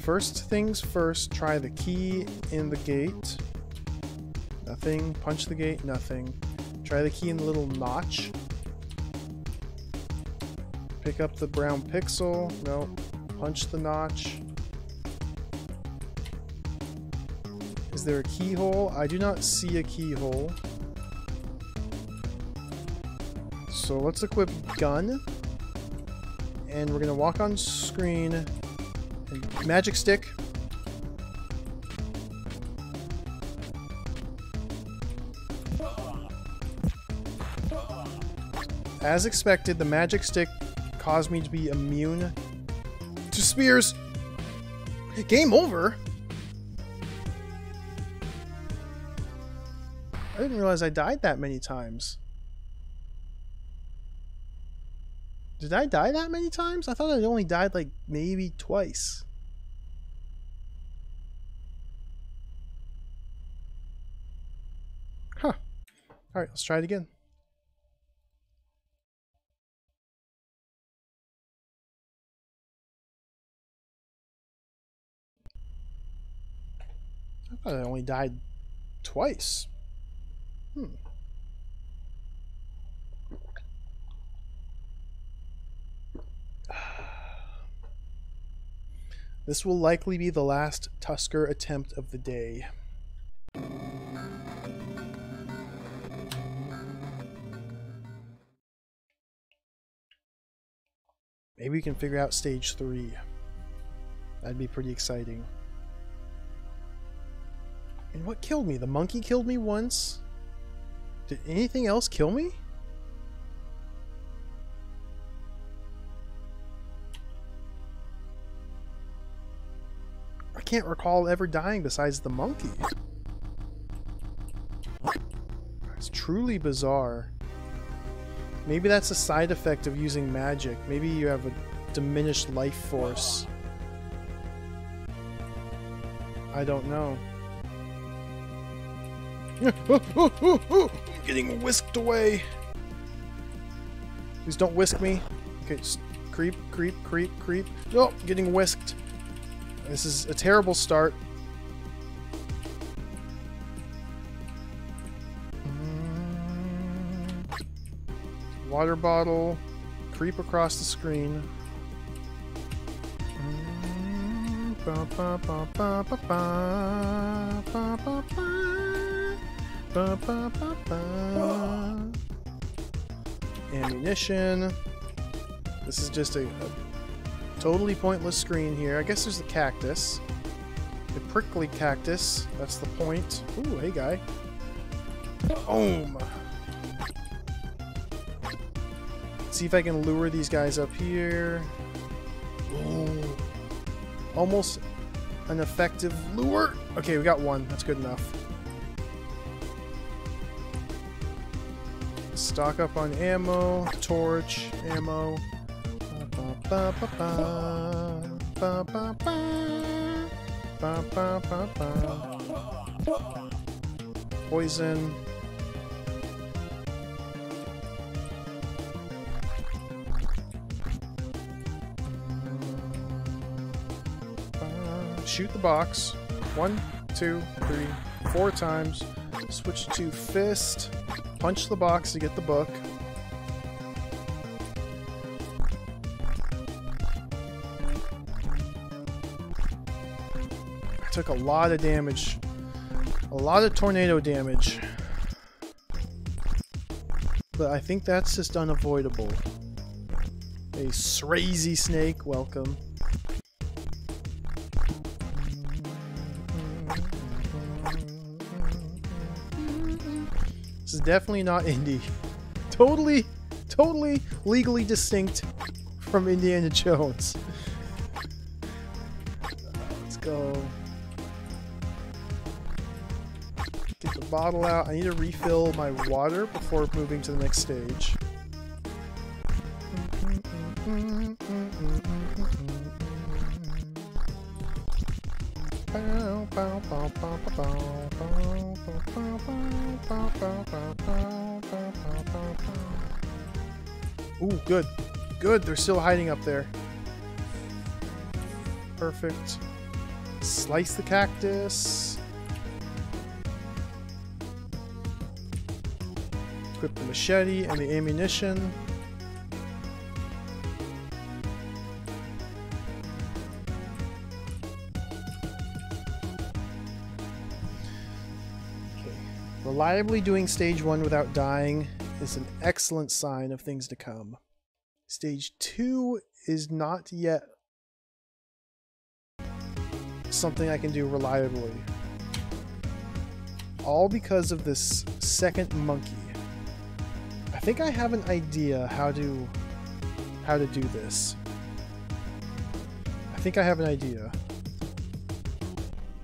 First things first, try the key in the gate. Nothing. Punch the gate. Nothing. Try the key in the little notch. Pick up the brown pixel. No. Punch the notch. Is there a keyhole? I do not see a keyhole. So let's equip gun. And we're going to walk on screen. And magic stick. As expected, the magic stick caused me to be immune to spears. Game over? I didn't realize I died that many times. Did I die that many times? I thought I only died like maybe twice. Huh. Alright, let's try it again. I thought I only died twice. This will likely be the last Tusker attempt of the day. Maybe we can figure out stage 3. That'd be pretty exciting. And what killed me? The monkey killed me once? Did anything else kill me? I can't recall ever dying besides the monkey. It's truly bizarre. Maybe that's a side effect of using magic. Maybe you have a diminished life force. I don't know. I'm getting whisked away. Please don't whisk me. Okay, just creep, creep, creep, creep. No, getting whisked. This is a terrible start. Water bottle. Creep across the screen. Ammunition. This is just a totally pointless screen here. I guess there's the cactus. The prickly cactus. That's the point. Ooh, hey guy. Boom! Let's see if I can lure these guys up here. Ooh. Almost an effective lure. Okay, we got one. That's good enough. Stock up on ammo, torch, ammo. Poison. shoot the box. 1, 2, 3, 4 times. Switch to fist. Punch the box to get the book. I took a lot of damage. A lot of tornado damage. But I think that's just unavoidable. A crazy snake, welcome. This is definitely not indie. Totally legally distinct from Indiana Jones. Let's go. Get the bottle out. I need to refill my water before moving to the next stage. Ooh, good. Good, they're still hiding up there. Perfect. Slice the cactus. Equip the machete and the ammunition. Reliably doing stage 1 without dying is an excellent sign of things to come. Stage 2 is not yet something I can do reliably. All because of this second monkey. I think I have an idea how to do this. I think I have an idea.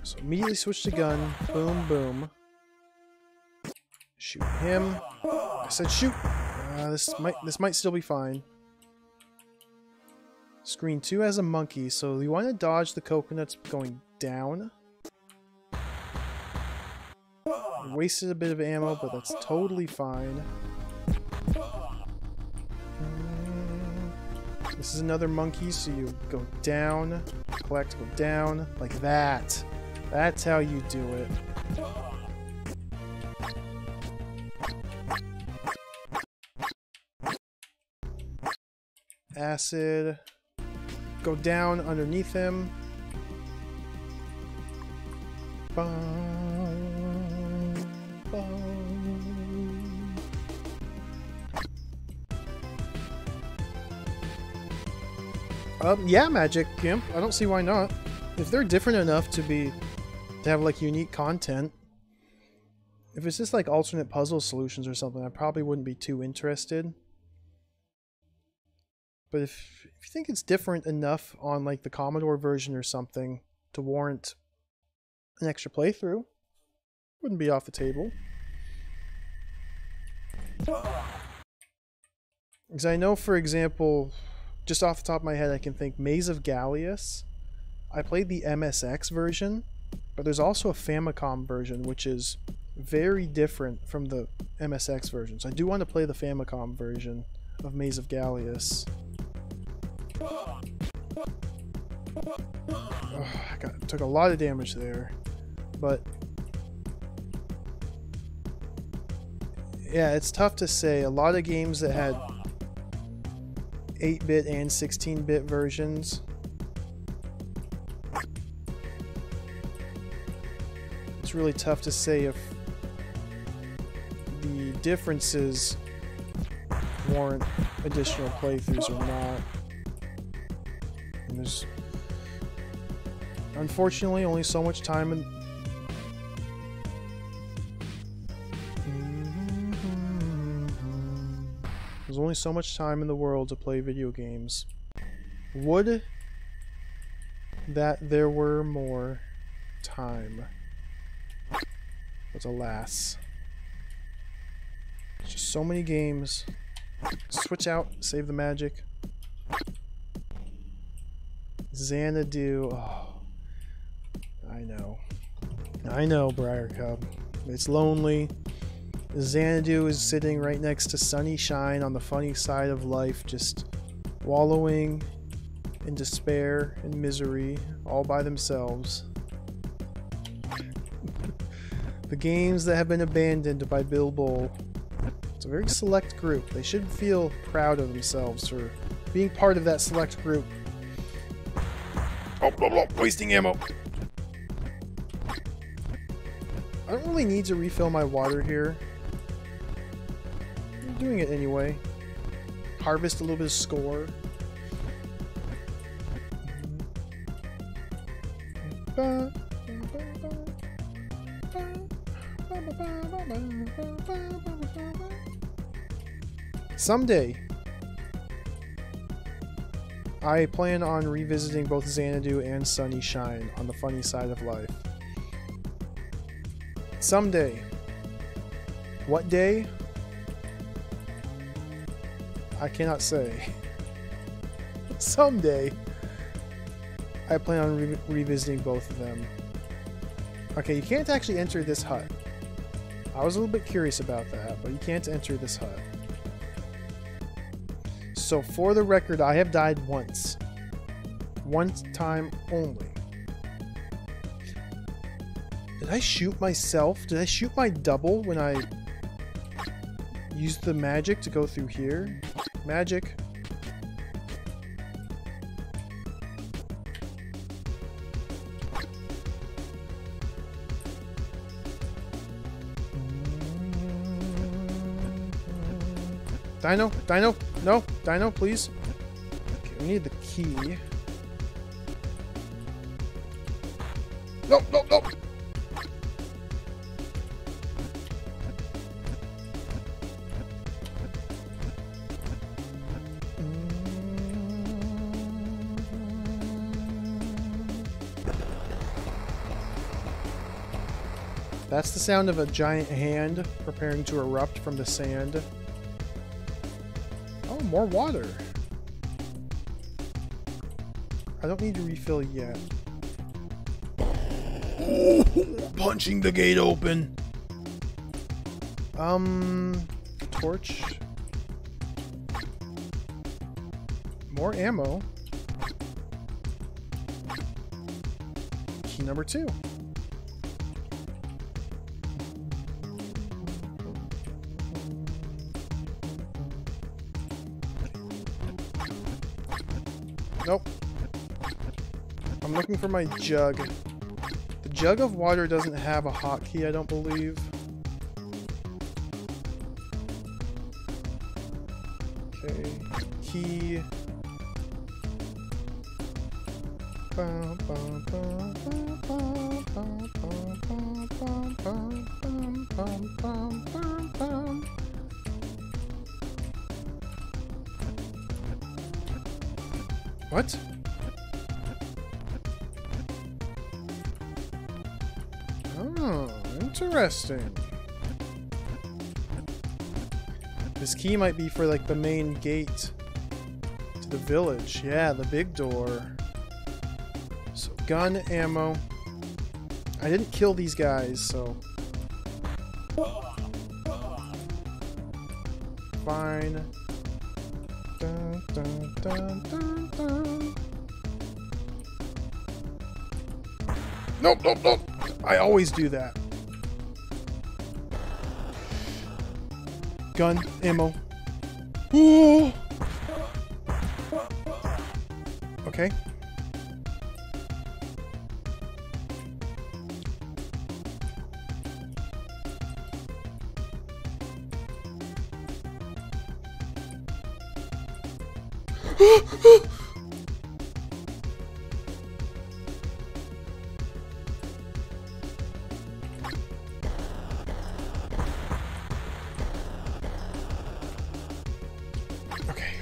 So immediately switch to gun. Boom, boom. Shoot him. I said shoot. This might still be fine. Screen 2 has a monkey, so you want to dodge the coconuts going down. I wasted a bit of ammo, but that's totally fine. This is another monkey, so you go down, collect, go down, like that. That's how you do it. Acid. Go down underneath him. Boom, boom. Yeah, Magic Gimp. I don't see why not. If they're different enough to have like unique content. If it's just like alternate puzzle solutions or something, I probably wouldn't be too interested. But if you think it's different enough on like the Commodore version or something to warrant an extra playthrough, wouldn't be off the table. Because I know, for example, just off the top of my head, I can think Maze of Gallius. I played the MSX version, but there's also a Famicom version, which is very different from the MSX version. So I do want to play the Famicom version of Maze of Gallius. Took a lot of damage there, but yeah, it's tough to say. A lot of games that had 8-bit and 16-bit versions, it's really tough to say if the differences warrant additional playthroughs or not. And there's unfortunately only so much time in there's only so much time in the world to play video games. Would that there were more time. But alas. There's just so many games. Switch out, save the magic. Xanadu. Oh, I know, Briarcub. It's lonely. Xanadu is sitting right next to Sunny Shine on the funny side of life, just wallowing in despair and misery, all by themselves. The games that have been abandoned by Bill Bull. It's a very select group. They should feel proud of themselves for being part of that select group. Oh, wasting ammo. I don't really need to refill my water here. I'm doing it anyway. Harvest a little bit of score. Someday, I plan on revisiting both Xanadu and Sunny Shine on the funny side of life. Someday. What day? I cannot say. Someday, I plan on revisiting both of them. Okay, you can't actually enter this hut. I was a little bit curious about that, but you can't enter this hut. So for the record, I have died once. One time only. Did I shoot myself? Did I shoot my double when I used the magic to go through here? Magic. Dino? Dino? No? Dino, please? Okay, we need the key. No, no, no! That's the sound of a giant hand preparing to erupt from the sand. Oh, more water. I don't need to refill yet. Oh, punching the gate open. Torch. More ammo. Key number 2. Nope. I'm looking for my jug. The jug of water doesn't have a hotkey, I don't believe. Okay. Key. What? Oh, interesting. This key might be for like the main gate to the village. Yeah, the big door. So gun, ammo. I didn't kill these guys, so fine. Dun, dun, dun, dun, dun. Nope, nope, nope. I always do that. Gun, ammo. Ooh. Okay. Okay.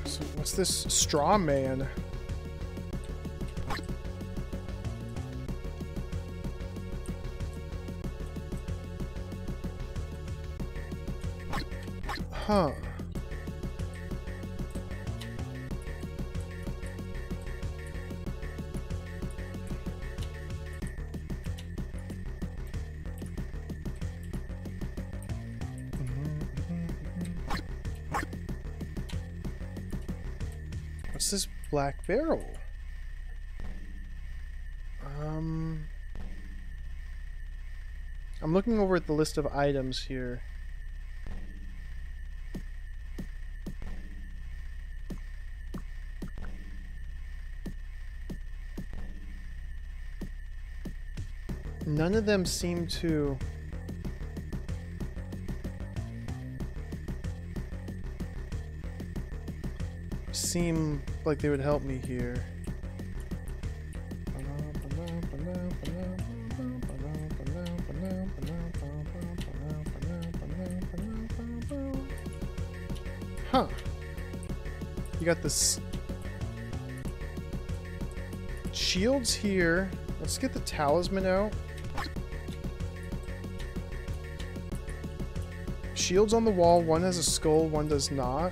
So what's this straw man? Huh. What's this black barrel? I'm looking over at the list of items here. None of them seem to... seem like they would help me here. Huh. You got this shields here. Let's get the talisman out. Shields on the wall. One has a skull, one does not.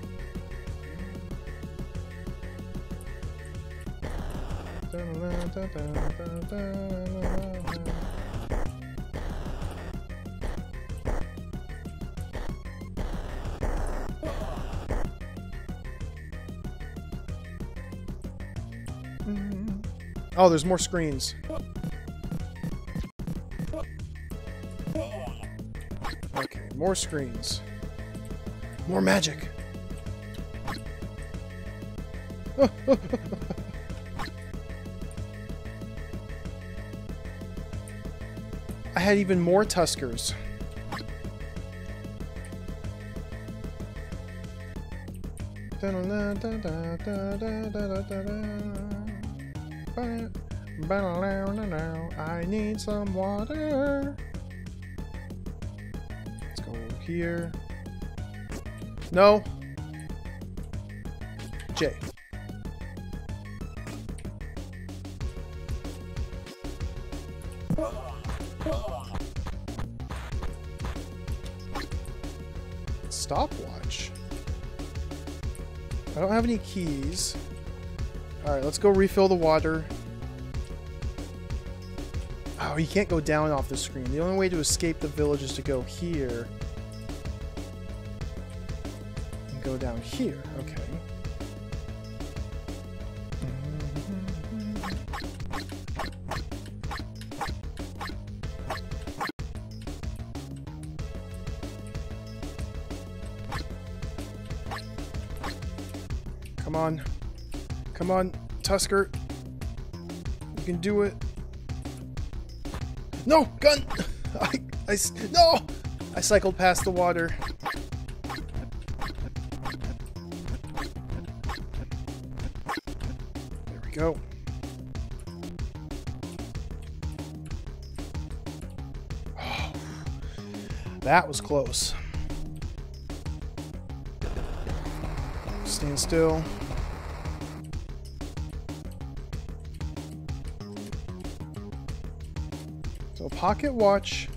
Oh, there's more screens. Okay, more screens. More magic. I had even more Tuskers. I need some water. Let's go here. No. J. Stopwatch. I don't have any keys. Alright, let's go refill the water. Oh, you can't go down off the screen. The only way to escape the village is to go here. And go down here. Okay. Come on. Come on, Tusker. You can do it. No! Gun! No! I cycled past the water. There we go. Oh, that was close. Stand still. So pocket watch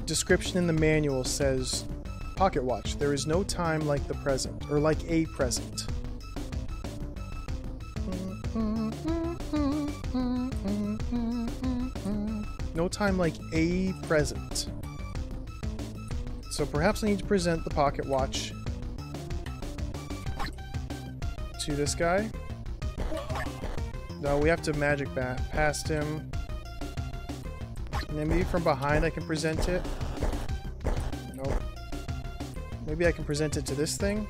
description in the manual says, pocket watch, there is no time like the present, or like a present. No time like a present. So perhaps I need to present the pocket watch to this guy. No, we have to magic past him. And then maybe from behind I can present it. Nope. Maybe I can present it to this thing.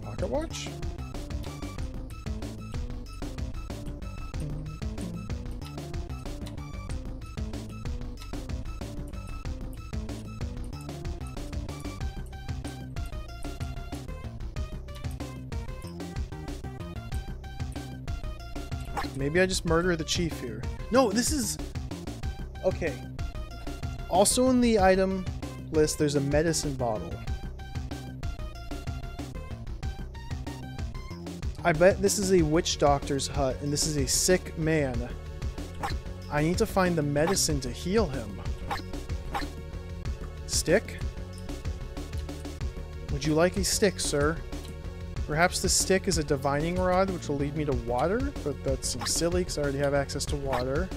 Pocket watch? Maybe I just murder the chief here. No, this is... Okay. Also in the item list, there's a medicine bottle. I bet this is a witch doctor's hut, and this is a sick man. I need to find the medicine to heal him. Stick? Would you like a stick, sir? Perhaps the stick is a divining rod, which will lead me to water, but that seems silly because I already have access to water.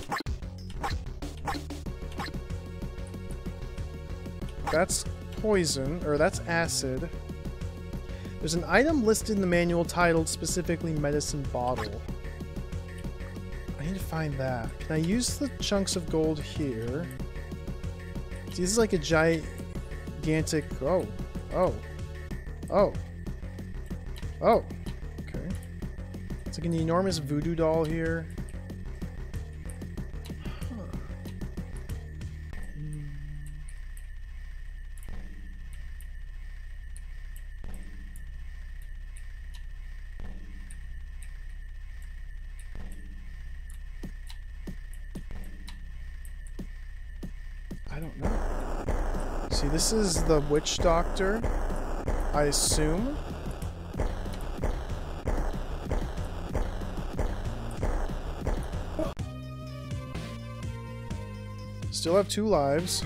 That's poison, or that's acid. There's an item listed in the manual titled specifically medicine bottle. I need to find that. Can I use the chunks of gold here? See, this is like a gigantic... Oh. Okay. It's like an enormous voodoo doll here. Huh. I don't know. See, this is the witch doctor, I assume. Still have 2 lives.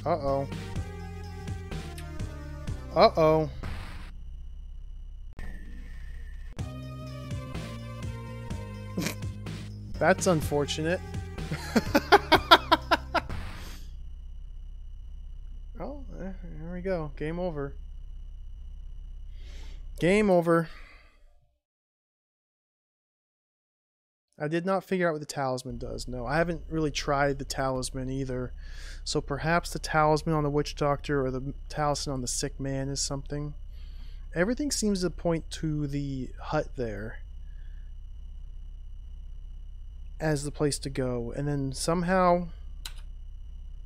Uh-oh. Uh-oh. That's unfortunate. Oh, there we go. Game over. Game over. I did not figure out what the talisman does. No, I haven't really tried the talisman either. So perhaps the talisman on the witch doctor or the talisman on the sick man is something. Everything seems to point to the hut there as the place to go. And then somehow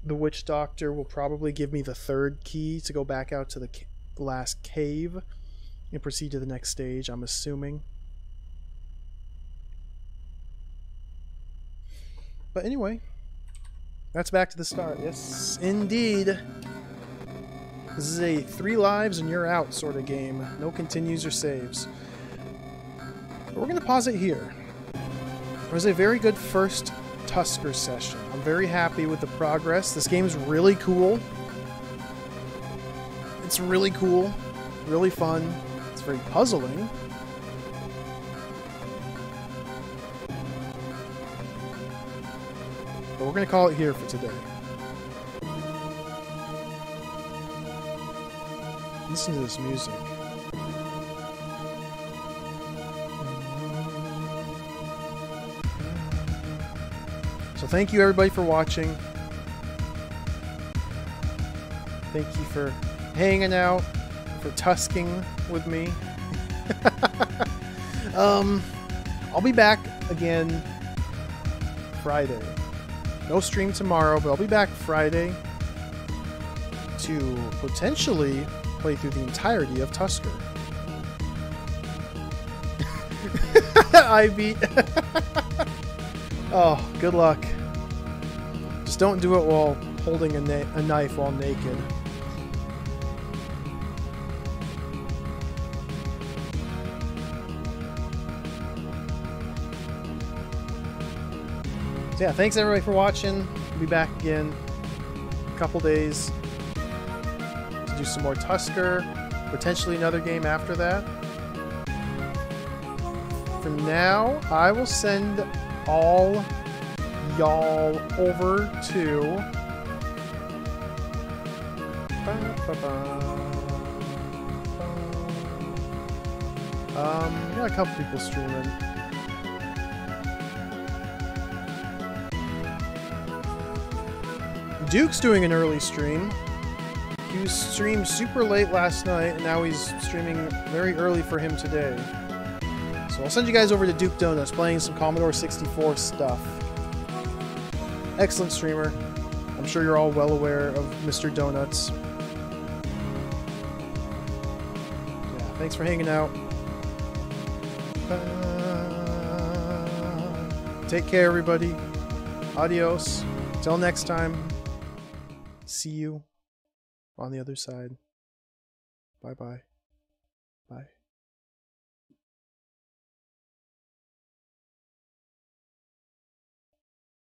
the witch doctor will probably give me the 3rd key to go back out to the last cave and proceed to the next stage, I'm assuming. But anyway, that's back to the start. Yes, indeed. This is a 3 lives and you're out sort of game. No continues or saves. But we're going to pause it here. It was a very good first Tusker session. I'm very happy with the progress. This game is really cool. It's really cool. Really fun. It's very puzzling. But we're going to call it here for today. Listen to this music. So thank you everybody for watching. Thank you for hanging out, for tusking with me. I'll be back again Friday. No stream tomorrow, but I'll be back Friday to potentially play through the entirety of Tusker. I beat... Oh, good luck. Just don't do it while holding a knife while naked. So yeah, thanks everybody for watching. We'll be back again in a couple days to do some more Tusker, potentially another game after that. For now, I will send all y'all over to we got a couple people streaming. Duke's doing an early stream. He was streamed super late last night, and now he's streaming very early for him today. So I'll send you guys over to Duke Donuts, playing some Commodore 64 stuff. Excellent streamer. I'm sure you're all well aware of Mr. Donuts. Yeah, thanks for hanging out. Take care, everybody. Adios. Till next time. See you on the other side. Bye-bye.